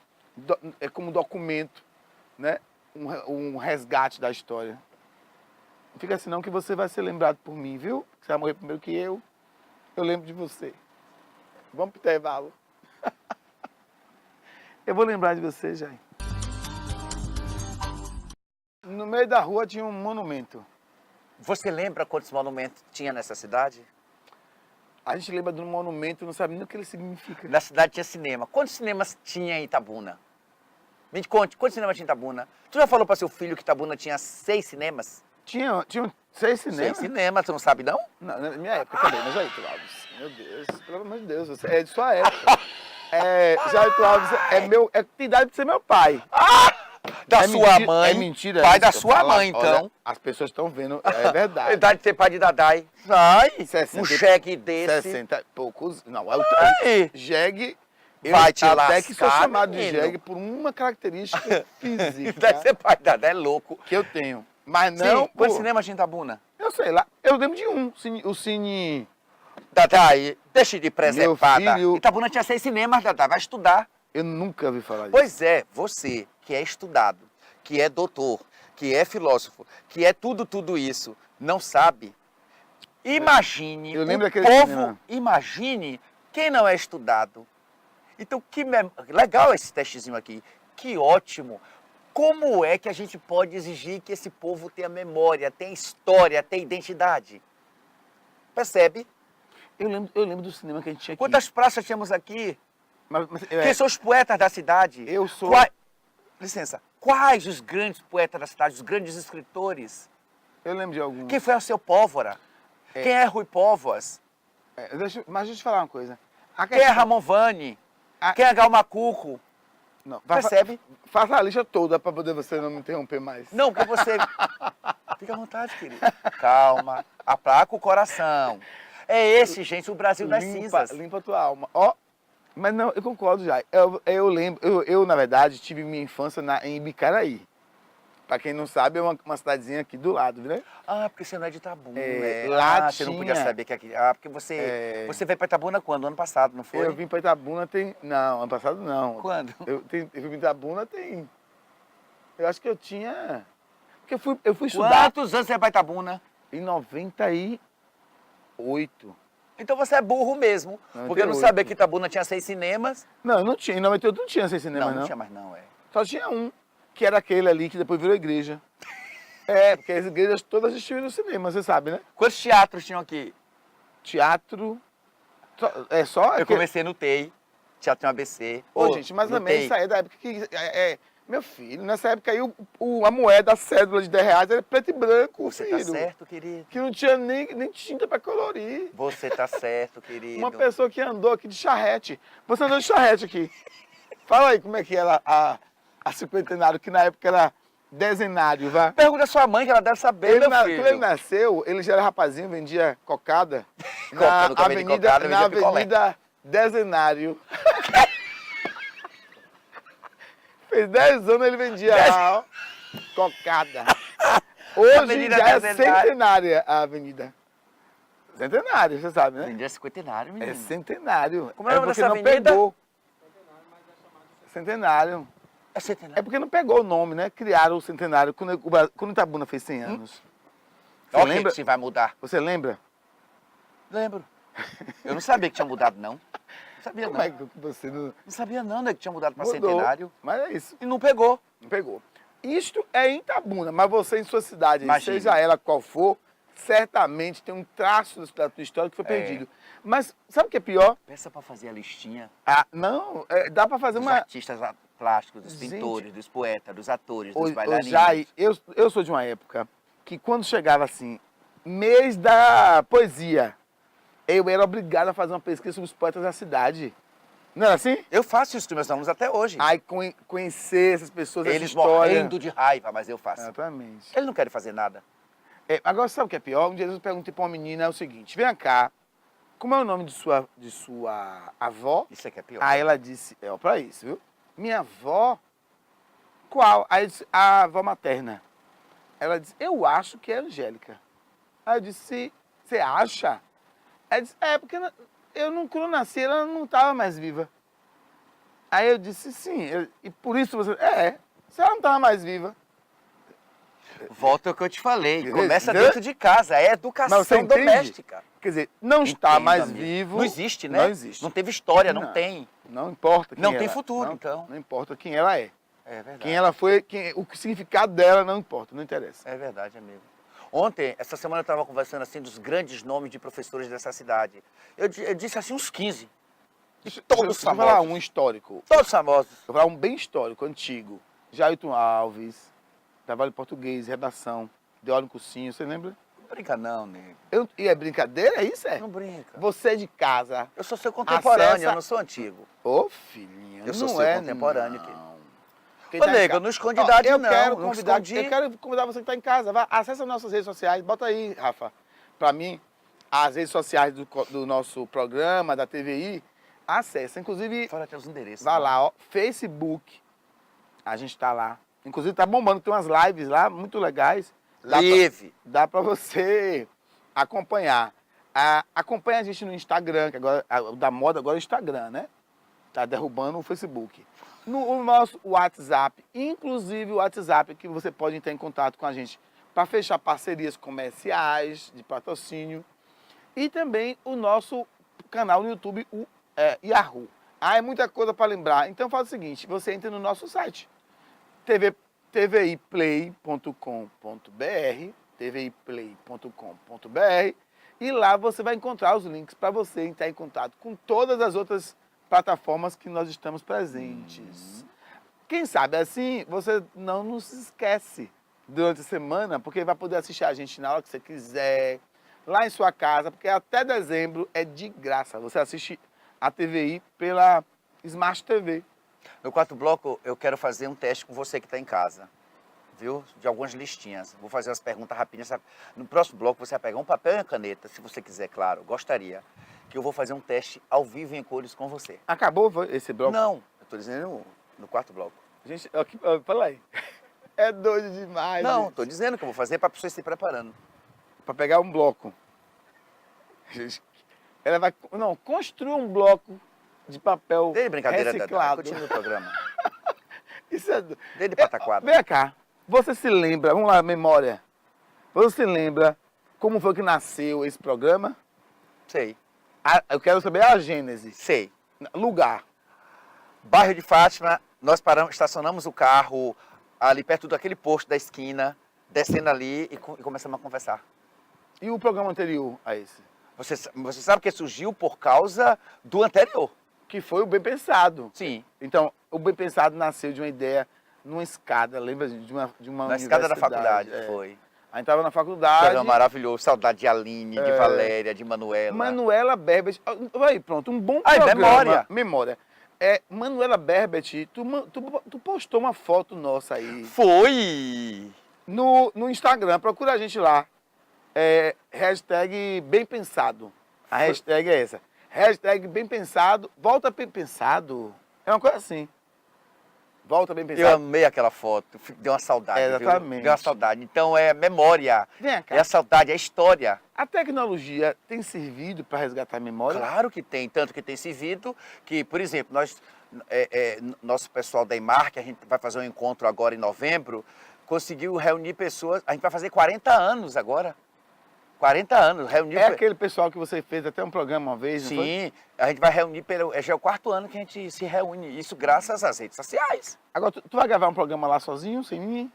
como documento, né? Um resgate da história. Não fica assim não que você vai ser lembrado por mim, viu? Você vai morrer primeiro que eu lembro de você. Vamos pro intervalo. Eu vou lembrar de você, Jair. No meio da rua tinha um monumento. Você lembra quantos monumentos tinha nessa cidade? A gente lembra de um monumento, não sabe nem o que ele significa. Na cidade tinha cinema. Quantos cinemas tinha em Itabuna? Me conte, quantos cinemas tinha em Itabuna? Tu já falou para seu filho que Itabuna tinha 6 cinemas? Tinha 6 cinemas? 6 cinemas, tu não sabe não? Não, na minha época também, mas aí, Cláudio, meu Deus, pelo amor de Deus, você é de sua época. Jair Cláudio tem idade de ser meu pai. Da sua mãe. É mentira. Pai da sua mãe, então. Olha, as pessoas estão vendo, é verdade. Idade de ser pai de Dadai. Vai. 60, um cheque desse. 60 e poucos. Não, jegue. Vai te lascar, até que sou chamado menino. de jegue por uma característica física. Deve ser pai de Dadai, é louco. Que eu tenho. Mas não. Sim, quantos cinemas tinha em Itabuna? Eu sei lá. Eu lembro de um. O Cine. Dadai, deixa de preservada. Filho... Itabuna tinha 6 cinemas, Dadai, vai estudar. Eu nunca ouvi falar disso. Pois é, você que é estudado, que é doutor, que é filósofo, que é tudo isso, não sabe? Imagine eu lembro o daquele povo, cinema. Imagine quem não é estudado. Então, legal esse testezinho aqui, que ótimo. Como é que a gente pode exigir que esse povo tenha memória, tenha história, tenha identidade? Percebe? Eu lembro do cinema que a gente tinha aqui. Quantas praças tínhamos aqui? Quem são os poetas da cidade? Eu sou... Licença. Quais os grandes poetas da cidade, os grandes escritores? Eu lembro de alguns. Quem foi o seu Póvora? Quem é Rui Póvoas? Mas deixa eu te falar uma coisa. Quem é Ramon Vani? Quem é Gal Macuco? Não, percebe? Faça a lista toda para poder você não me interromper mais. Não, porque você... Fica à vontade, querido. Calma. Aplaca o coração. É esse, gente, o Brasil das cinzas. Limpa a tua alma. Ó, mas não, eu concordo já. Eu lembro, na verdade, tive minha infância em Ibicaraí. Pra quem não sabe, é uma cidadezinha aqui do lado, né? Ah, porque você não é de Itabuna. Lá você não podia tinha- saber que aqui... Ah, porque você veio pra Itabuna quando? Ano passado, não foi? Eu vim pra Itabuna tem... Não, ano passado não. Quando? Eu vim pra Itabuna tem... Eu acho que eu tinha... Porque eu fui estudar Quantos anos você é pra Itabuna? em 98. Então você é burro mesmo. Porque eu não 98. sabia que Itabuna tinha 6 cinemas. Não, não tinha. Em 98 não tinha esse cinema, não tinha mais não, é. Só tinha um, que era aquele ali que depois virou igreja. Porque as igrejas todas existiam no cinema, você sabe, né? Quantos teatros tinham aqui? Teatro... só... Eu comecei no TEI, Teatro no ABC. Ô, gente, mas no também TEI. isso aí é da época que... meu filho, nessa época aí a moeda, a cédula de 10 reais era preto e branco, Você filho. tá certo, querido. Que não tinha nem tinta pra colorir. Você tá certo, querido. Uma pessoa que andou aqui de charrete. Você andou de charrete aqui. Fala aí como é que era a cinquentenário, que na época era dezenário, vá. Pergunta a sua mãe, que ela deve saber, meu filho. Quando ele nasceu, ele já era rapazinho, vendia cocada Coca, nunca vendi cocada, na vendia picolé. Avenida Dezenário. Fez 10 anos ele vendia cocada. Hoje Avenida já é Dezenário. centenária a avenida. Centenário, você sabe, né? Vendia cinquentenário, menino. É centenário. Como é o nome porque dessa não avenida? pegou. Centenário. É É centenário. porque não pegou o nome, né? Criaram o centenário quando Itabuna fez 100 anos. Você Ok, lembra? se vai mudar. Você lembra? Lembro. Eu não sabia que tinha mudado, não. Não sabia, Como não. é que você não Não sabia, não, né, que tinha mudado pra mudou? centenário. Mas é isso. E não pegou. Não pegou. Isto é em Itabuna, mas você em sua cidade, Imagine. seja ela qual for, certamente tem um traço da tua história que foi perdido. Mas sabe o que é pior? Peça pra fazer a listinha Não, dá pra fazer dos uma... artistas plásticos, dos Gente. pintores, dos poetas, dos atores, Ô, dos bailarinos. Jai, eu sou de uma época que quando chegava assim, mês da poesia, eu era obrigado a fazer uma pesquisa sobre os poetas da cidade. Não era assim? Eu faço isso com meus alunos até hoje. Aí conhecer essas pessoas, essa Eles história. morrendo de raiva, mas eu faço. Exatamente. Eles não querem fazer nada. Agora, sabe o que é pior? Um dia eu perguntei pra uma menina, é o seguinte, vem cá, como é o nome de sua avó? Isso aqui é pior. Aí ela disse, pra isso, viu? Minha avó? Qual? Aí eu disse, a avó materna. Ela disse, eu acho que é Angélica. Aí eu disse, você acha? Ela disse, porque quando eu nasci, ela não estava mais viva. Aí eu disse, sim, e por isso você... se ela não estava mais viva. Volta ao que eu te falei. Começa Entendeu? dentro de casa. É Mas educação você entende? doméstica. Quer dizer, não está Entenda, mais amigo. vivo. Não existe, né? Não existe. Não teve história, não tem. Não importa quem Não ela tem futuro, não, então. Não importa quem ela é. É verdade. Quem ela foi, o significado dela não importa, não interessa. É verdade, amigo. Ontem, essa semana eu estava conversando assim dos grandes nomes de professores dessa cidade. Eu disse assim uns 15. E todos Deixa eu falar famosos. um histórico. Todos famosos. Vou falar um bem histórico, antigo. Jailton Alves, trabalho em português, redação, Deólio Cursinho, você lembra? Não brinca não, nego. E é brincadeira, é isso? Não brinca. Você é de casa. Eu sou seu contemporâneo, Acessa- eu não sou antigo. Ô, filhinho, Eu sou não seu é contemporâneo, não. querido. Quem Ô, tá em nego, casa- não esconde idade, eu não. Quero Não convidar, escondi. eu quero convidar você que está em casa. Vá, acessa nossas redes sociais. Bota aí, Rafa, para mim, as redes sociais do nosso programa, da TVI. Acessa. Inclusive, Fala até os endereços. vai né? lá, ó, Facebook. A gente está lá. Inclusive, tá bombando. Tem umas lives lá muito legais. Live. Dá para você acompanhar. Acompanha a gente no Instagram, que agora o da moda agora é o Instagram, né? Tá derrubando o Facebook. No nosso WhatsApp, inclusive o WhatsApp, que você pode entrar em contato com a gente para fechar parcerias comerciais, de patrocínio. E também o nosso canal no YouTube, o Yahoo. É muita coisa para lembrar. Então faz o seguinte, você entra no nosso site, tviplay.com.br, tviplay.com.br, e lá você vai encontrar os links para você entrar em contato com todas as outras plataformas que nós estamos presentes. Quem sabe assim, você não nos esquece durante a semana, porque vai poder assistir a gente na hora que você quiser, lá em sua casa, porque até dezembro é de graça. Você assiste a TVI pela Smart TV. No quarto bloco, eu quero fazer um teste com você que está em casa. viu? De algumas listinhas. Vou fazer umas perguntas rapidinhas. No próximo bloco você vai pegar um papel e uma caneta, se você quiser, claro. Gostaria que eu vou fazer um teste ao vivo em cores com você. Acabou esse bloco? Não, eu estou dizendo no quarto bloco. Gente, aqui, fala aí. É doido demais. Não, estou dizendo que eu vou fazer para a pessoa se preparando. Para pegar um bloco. Gente, ela vai... Não, construir um bloco de papel Desde brincadeira, reciclado. Continua o programa. Isso é... Desde pataquada. Vem cá. Você se lembra, vamos lá, memória. Você se lembra como foi que nasceu esse programa? Sei. Eu quero saber a gênese. Sei. Lugar. Bairro de Fátima, nós paramos, estacionamos o carro ali perto daquele posto da esquina, descendo ali e começamos a conversar. E o programa anterior a esse? Você sabe que surgiu por causa do anterior. Que foi o Bem Pensado. Sim. Então, o Bem Pensado nasceu de uma ideia numa escada, lembra de uma Na escada da universidade, faculdade, é. foi. A gente estava na faculdade. Programa maravilhoso, saudade de Aline, de Valéria, de Manuela. Manuela Berbet. Aí, pronto, um bom Ai, programa. memória. Memória. Manuela Berbet, tu postou uma foto nossa aí. Foi! No Instagram, procura a gente lá. Hashtag Bem Pensado. A hashtag é essa. Hashtag Bem Pensado. Volta Bem Pensado. É uma coisa assim. Volta Bem Eu Pensado. amei aquela foto, deu uma saudade, Exatamente. viu? Deu uma saudade. Então é memória, Vem cá. é a saudade, é a história. A tecnologia tem servido para resgatar a memória? Claro que tem, tanto que tem servido que, por exemplo, nosso pessoal da EMAR, que a gente vai fazer um encontro agora em novembro, conseguiu reunir pessoas, a gente vai fazer 40 anos agora. 40 anos, reuniu... Aquele pessoal que você fez até um programa uma vez, não foi? Sim, a gente vai reunir, já é o 4º ano que a gente se reúne, isso graças às redes sociais. Agora, tu vai gravar um programa lá sozinho, sem mim?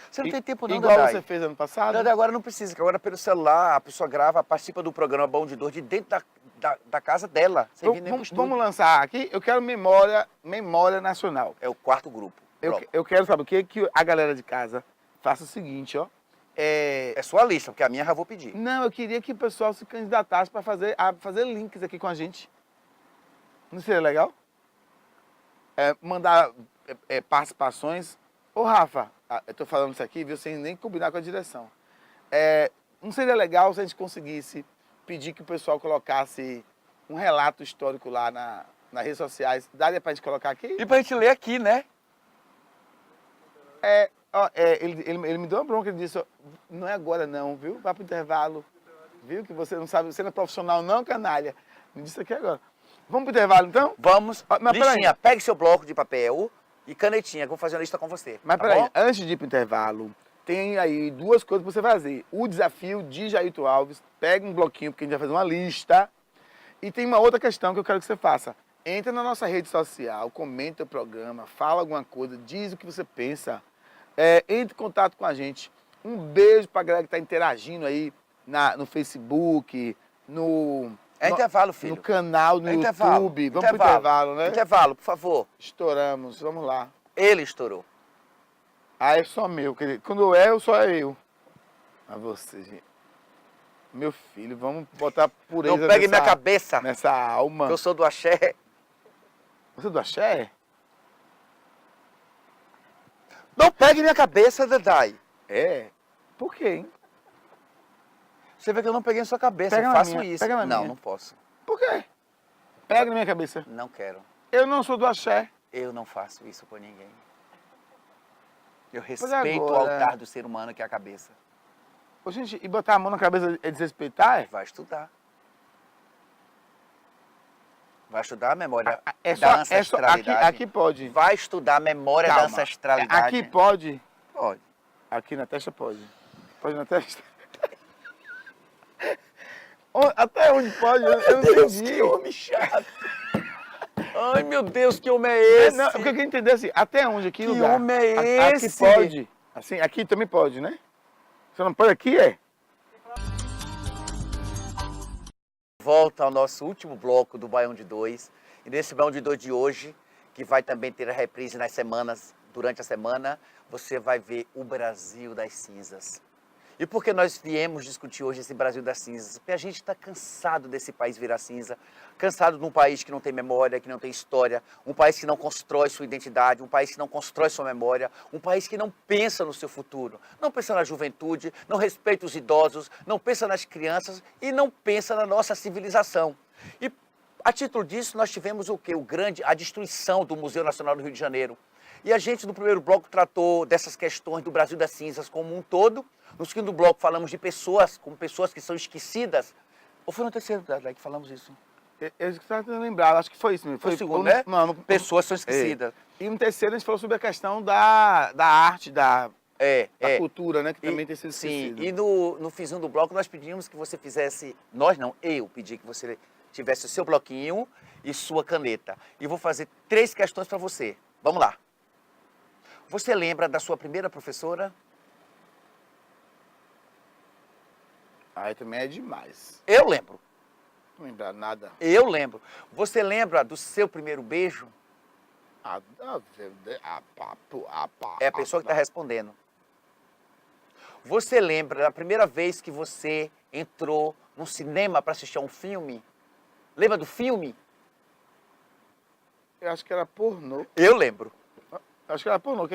Você não tem tempo não, Igual Dadai. você fez ano passado? Dadai, agora não precisa, que agora pelo celular a pessoa grava, participa do programa Bom de Dor de dentro da casa dela, sem vir nem pro estúdio. Vamos lançar aqui, eu quero memória nacional. É o 4º grupo. Eu quero, sabe o quê? Que a galera de casa faça o seguinte, ó. É sua lista, porque a minha eu já vou pedir. Não, eu queria que o pessoal se candidatasse para fazer links aqui com a gente. Não seria legal? Mandar participações. Ô, Rafa, eu tô falando isso aqui, viu, sem nem combinar com a direção. Não seria legal se a gente conseguisse pedir que o pessoal colocasse um relato histórico lá nas redes sociais? Daria pra gente colocar aqui? E pra gente ler aqui, né? Ele me deu uma bronca, ele disse, ó, não é agora não, viu? Vá pro intervalo, viu? Que você não sabe, você não é profissional não, canalha. Me disse aqui agora. Vamos pro intervalo então? Vamos. Mas Listinha, pegue seu bloco de papel e canetinha, que eu vou fazer uma lista com você. Mas tá peraí, bom? antes de ir pro intervalo, tem aí 2 coisas que você vai fazer. O desafio de Jailton Alves, pega um bloquinho, porque a gente vai fazer uma lista. E tem uma outra questão que eu quero que você faça. Entra na nossa rede social, comenta o programa, fala alguma coisa, diz o que você pensa. Entre em contato com a gente. Um beijo pra galera que tá interagindo aí no Facebook, Intervalo, filho. no canal, no Intervalo. YouTube. Vamos pro intervalo, né? Intervalo, por favor. Estouramos, vamos lá. Ele estourou. É só meu. Quer dizer, quando só é eu. Mas você, gente. Meu filho, vamos botar pureza Não pegue minha cabeça, nessa alma. que eu sou do axé. Você é do axé? Não pegue minha cabeça, Dadai. Por quê, hein? Você vê que eu não peguei na sua cabeça, Pega eu na faço minha, isso. pega na Não, minha. não posso. Por quê? Pega na minha cabeça. Não quero. Eu não sou do axé. Eu não faço isso por ninguém. Eu Pois respeito o agora- altar do ser humano, que é a cabeça. Ô, gente, e botar a mão na cabeça é desrespeitar? Vai estudar. Vai estudar a memória É da só, ancestralidade. aqui pode. Vai estudar a memória da Calma. ancestralidade. Aqui pode. Pode. Aqui na testa pode. Pode na testa? Até onde pode? Eu não Deus, entendi. que homem chato. Ai, meu Deus, que homem é esse? Não, porque eu queria entender assim, até onde aqui Que lugar? homem é Aqui esse? pode. Assim, aqui também pode, né? Você não pode aqui, Volta ao nosso último bloco do Baião de Dois. E nesse Baião de Dois de hoje, que vai também ter a reprise durante a semana, você vai ver o Brasil das cinzas. E por que nós viemos discutir hoje esse Brasil das cinzas? Porque a gente está cansado desse país virar cinza, cansado de um país que não tem memória, que não tem história, um país que não constrói sua identidade, um país que não constrói sua memória, um país que não pensa no seu futuro, não pensa na juventude, não respeita os idosos, não pensa nas crianças e não pensa na nossa civilização. E a título disso nós tivemos o quê? A destruição do Museu Nacional do Rio de Janeiro. E a gente, no primeiro bloco, tratou dessas questões do Brasil das cinzas como um todo. No segundo bloco, falamos de pessoas, como pessoas que são esquecidas. Ou foi no terceiro que falamos isso? Eu estava tentando lembrar, acho que foi isso mesmo. Foi o segundo, né? Não, pessoas são esquecidas. E no terceiro, a gente falou sobre a questão da arte, da cultura, né? Que também tem sido esquecida. Sim, e no finzinho do bloco, nós pedimos que você fizesse... Nós não, eu pedi que você tivesse o seu bloquinho e sua caneta. E vou fazer 3 questões para você. Vamos lá. Você lembra da sua primeira professora? Aí também é demais. Eu lembro. Não lembrar nada. Eu lembro. Você lembra do seu primeiro beijo? É a pessoa que está respondendo. Você lembra da primeira vez que você entrou num cinema para assistir a um filme? Lembra do filme? Eu acho que era pornô. Eu lembro. Acho que era pornô.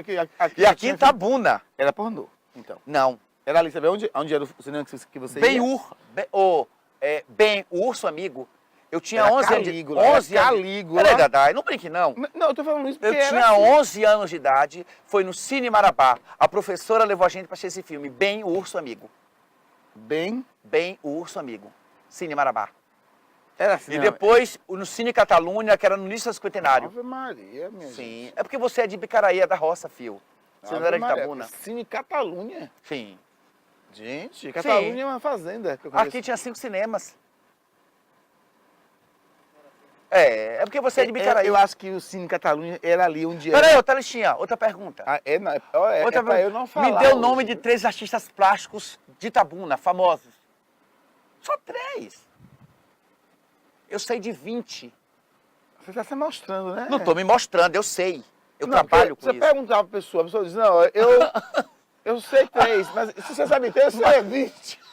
E aqui em Itabuna. Era pornô, então. Não. Era ali, sabe onde era o cinema que você ia? Ben, o urso amigo. Eu tinha Era 11 anos de Calígula, 11 era anos. Calígula. Peraí, Dadai, não brinque não. Não, eu tô falando isso porque Eu tinha assim. 11 anos de idade, foi no Cine Marabá. A professora levou a gente para assistir esse filme, Ben, o urso amigo. Ben, o urso amigo. Cine Marabá. era assim. E depois no Cine Catalunha, que era no início do cinquentenário. Ave Maria, minha gente. Sim. É porque você é de Bicaraí, é da roça, fio. Você não era de Maria, Itabuna. Cine Catalunha. Sim. Gente, Catalunha é uma fazenda que eu conheço. Aqui tinha 5 cinemas. É porque você é de Bicaraí. Eu acho que o Cine Catalunha era ali onde era. Peraí, outra listinha, outra pergunta. Outra pra eu não falar. Me dê o nome hoje. de 3 artistas plásticos de Itabuna, famosos. Só 3. Eu sei de 20. Você está se mostrando, né? Não estou me mostrando, eu sei. Eu Não, trabalho com você isso. perguntava pra pessoa, a pessoa diz, não, eu sei 3, mas se você sabe 3, eu sei 20.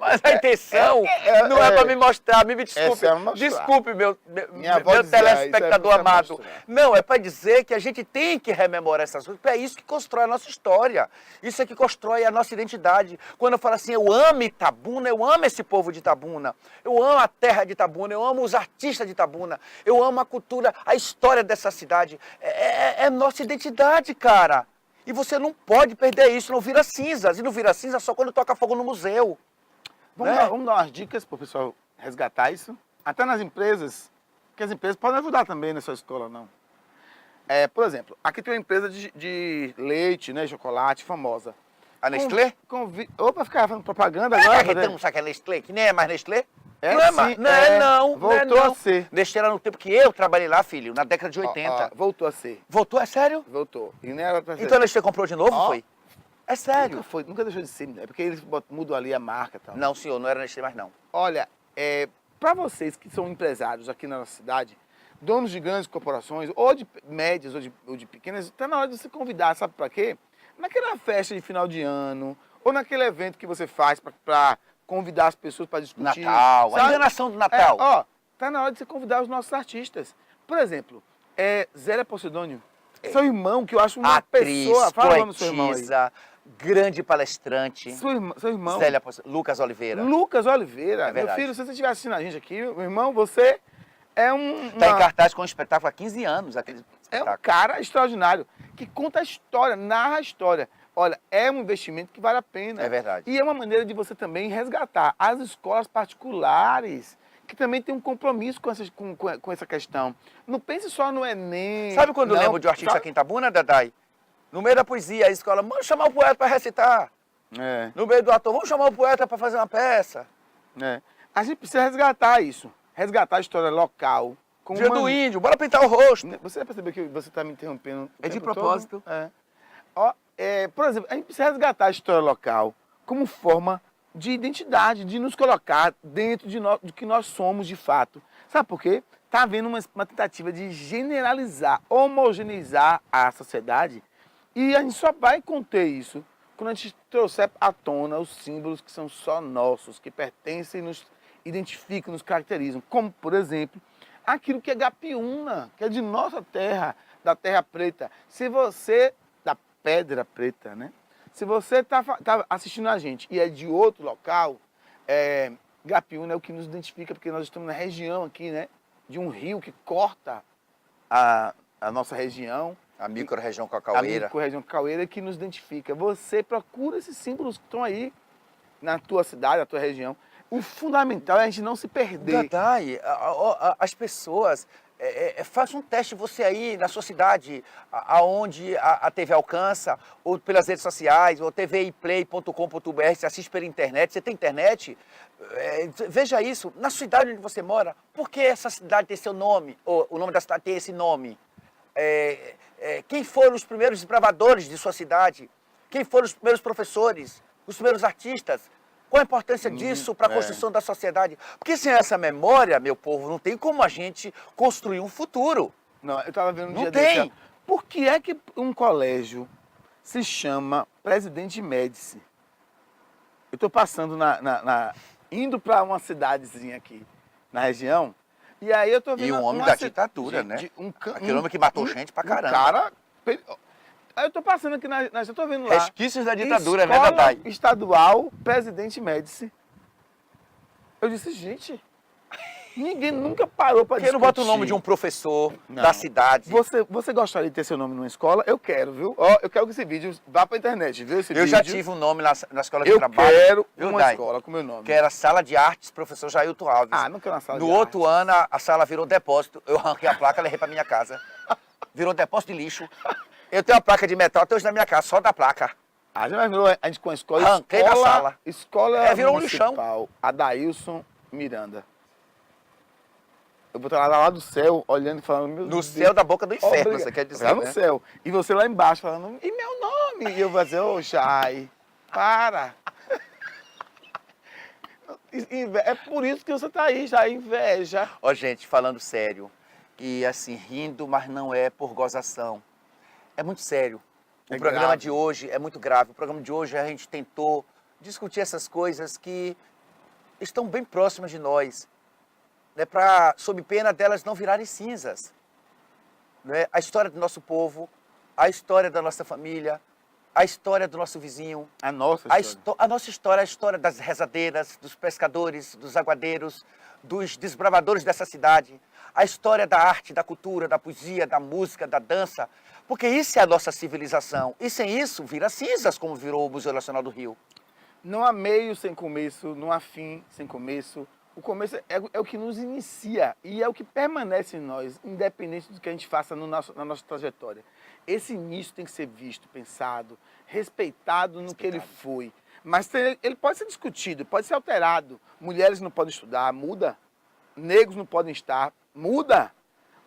Mas a intenção não é para me mostrar, me desculpe. Desculpe, meu telespectador amado. Não, é para dizer que a gente tem que rememorar essas coisas, porque é isso que constrói a nossa história. Isso é que constrói a nossa identidade. Quando eu falo assim, eu amo Itabuna, eu amo esse povo de Itabuna, eu amo a terra de Itabuna, eu amo os artistas de Itabuna, eu amo a cultura, a história dessa cidade. É nossa identidade, cara. E você não pode perder isso, não vira cinzas. E não vira cinza só quando toca fogo no museu. Vamos dar umas dicas para o pessoal resgatar isso. Até nas empresas, porque as empresas podem ajudar também na sua escola, não. Por exemplo, aqui tem uma empresa de leite, né, chocolate, famosa. A Nestlé? Opa, ficar fazendo propaganda agora. Sabe que é Nestlé? Que nem é mais Nestlé? Não, voltou a ser. Nestlé era no tempo que eu trabalhei lá, filho, na década de 80. Voltou a ser. Voltou? É sério? Voltou. E nem era pra ser. Então a Nestlé comprou de novo, foi? É sério. Nunca deixou de ser. É porque eles mudam ali a marca e tal. Não, senhor, não era Nestlé mais não. Olha, para vocês que são empresários aqui na nossa cidade, donos de grandes corporações, ou de médias, ou de pequenas, está na hora de você convidar, sabe para quê? Naquela festa de final de ano, ou naquele evento que você faz para convidar as pessoas para discutir. Natal, a enganação do Natal. Tá na hora de você convidar os nossos artistas. Por exemplo, Zélia Posidônio, seu irmão, que eu acho uma pessoa... Fala o nome do seu irmão aí. Grande palestrante. Seu irmão? Lucas Oliveira. Lucas Oliveira. É verdade. Meu filho, se você estiver assistindo a gente aqui, meu irmão, você é um... Está em cartaz com um espetáculo há 15 anos, aquele espetáculo. É um cara extraordinário, que conta a história, narra a história. Olha, é um investimento que vale a pena. É verdade. E é uma maneira de você também resgatar as escolas particulares, que também tem um compromisso com essa questão. Não pense só no Enem. Sabe quando eu lembro de um artista aqui em Itabuna, Dadai? No meio da poesia, a escola, vamos chamar o poeta para recitar. No meio do ator, vamos chamar o poeta para fazer uma peça. A gente precisa resgatar isso. Resgatar a história local. Dia do índio, bora pintar o rosto. Você percebeu que você está me interrompendo? É de propósito. Por exemplo, a gente precisa resgatar a história local como forma de identidade, de nos colocar dentro do que nós somos de fato. Sabe por quê? Está havendo uma tentativa de generalizar, homogeneizar a sociedade. E a gente só vai conter isso quando a gente trouxer à tona os símbolos que são só nossos, que pertencem, nos identificam, nos caracterizam, como, por exemplo, aquilo que é Gapiúna, que é de nossa terra, da terra preta. Se você, da pedra preta, né? Se você tá assistindo a gente e é de outro local, Gapiúna é o que nos identifica, porque nós estamos na região aqui, né? De um rio que corta a nossa região. A micro-região A cacaueira. micro-região cacaueira que nos identifica. Você procura esses símbolos que estão aí na tua cidade, na tua região. O fundamental é a gente não se perder. Gadai, as pessoas, faça um teste você aí na sua cidade, aonde a TV alcança, ou pelas redes sociais, ou tviplay.com.br, você assiste pela internet, você tem internet, veja isso, na cidade onde você mora, por que essa cidade tem seu nome, ou o nome da cidade tem esse nome? Quem foram os primeiros desbravadores de sua cidade? Quem foram os primeiros professores, os primeiros artistas? Qual a importância disso para a construção da sociedade? Porque sem essa memória, meu povo, não tem como a gente construir um futuro. Não, eu estava vendo um Não dia tem. desse, por que é que um colégio se chama Presidente Médici? Eu estou passando indo para uma cidadezinha aqui na região, e aí eu estou vendo E um homem uma da ditadura, né? Aquele homem que matou gente pra caramba. Cara, aí eu estou passando aqui eu estou vendo lá. Resquícios da ditadura, né, Escola Dadai? Estadual Presidente Médici. Eu disse, gente, ninguém nunca parou para Por que discutir. não bota o nome de um professor Não. da cidade? Você gostaria de ter seu nome numa escola? Eu quero, viu? Ó, eu quero que esse vídeo vá pra internet, viu? Esse Eu vídeo. já tive um nome na escola de Eu trabalho. quero viu, uma Dai? escola com meu nome. Que era Sala de Artes, professor Jailton Alves. Ah, não quero uma sala No de outro arte. ano, a sala virou depósito. Eu arranquei a placa e levei pra minha casa. Virou depósito de lixo. Eu tenho uma placa de metal até hoje na minha casa, só da placa. Ah, já imaginou a gente com a escola? Arranquei da sala. Escola Virou um municipal, Adailson Miranda. Eu vou estar lá do céu, olhando e falando, meu No Deus. céu da boca do inferno, Obrigado. você quer dizer, Lá no né? céu. E você lá embaixo falando, e meu nome? E eu vou dizer, ô, Jai, para. É por isso que você está aí, já inveja. Ó, gente, falando sério, e assim, rindo, mas não é por gozação. É muito sério. O É programa grave. de hoje é muito grave. O programa de hoje a gente tentou discutir essas coisas que estão bem próximas de nós, né, para, sob pena delas não virarem cinzas. Né? A história do nosso povo, a história da nossa família, a história do nosso vizinho, A nossa a história. nossa história, a história das rezadeiras, dos pescadores, dos aguadeiros, dos desbravadores dessa cidade, a história da arte, da cultura, da poesia, da música, da dança, porque isso é a nossa civilização. E sem isso, vira cinzas, como virou o Museu Nacional do Rio. Não há meio sem começo, não há fim sem começo. O começo é o que nos inicia e é o que permanece em nós, independente do que a gente faça na nossa trajetória. Esse início tem que ser visto, pensado, respeitado no que ele foi. Mas ele pode ser discutido, pode ser alterado. Mulheres não podem estudar, muda. Negros não podem estar, muda.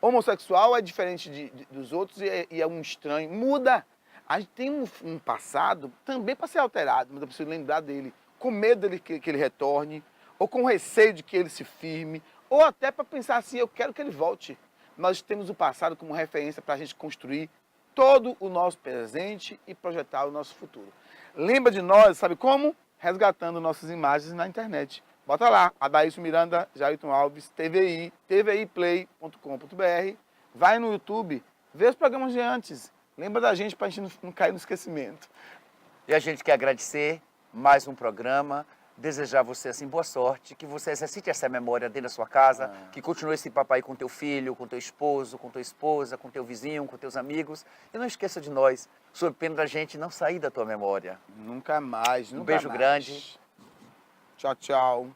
Homossexual é diferente dos outros e é um estranho, muda. A gente tem um passado também para ser alterado, mas eu preciso lembrar dele, com medo dele que ele retorne, ou com receio de que ele se firme, ou até para pensar assim, eu quero que ele volte. Nós temos o passado como referência para a gente construir todo o nosso presente e projetar o nosso futuro. Lembra de nós, sabe como? Resgatando nossas imagens na internet. Bota lá, Adailson Miranda, Jailton Alves, TVI, tviplay.com.br. Vai no YouTube, vê os programas de antes. Lembra da gente para a gente não cair no esquecimento. E a gente quer agradecer mais um programa, desejar a você assim boa sorte, que você exercite essa memória dentro da sua casa, que continue esse papo aí com teu filho, com teu esposo, com tua esposa, com teu vizinho, com teus amigos. E não esqueça de nós, sob pena da gente não sair da tua memória. Nunca mais, nunca beijo mais. grande. Tchau, tchau.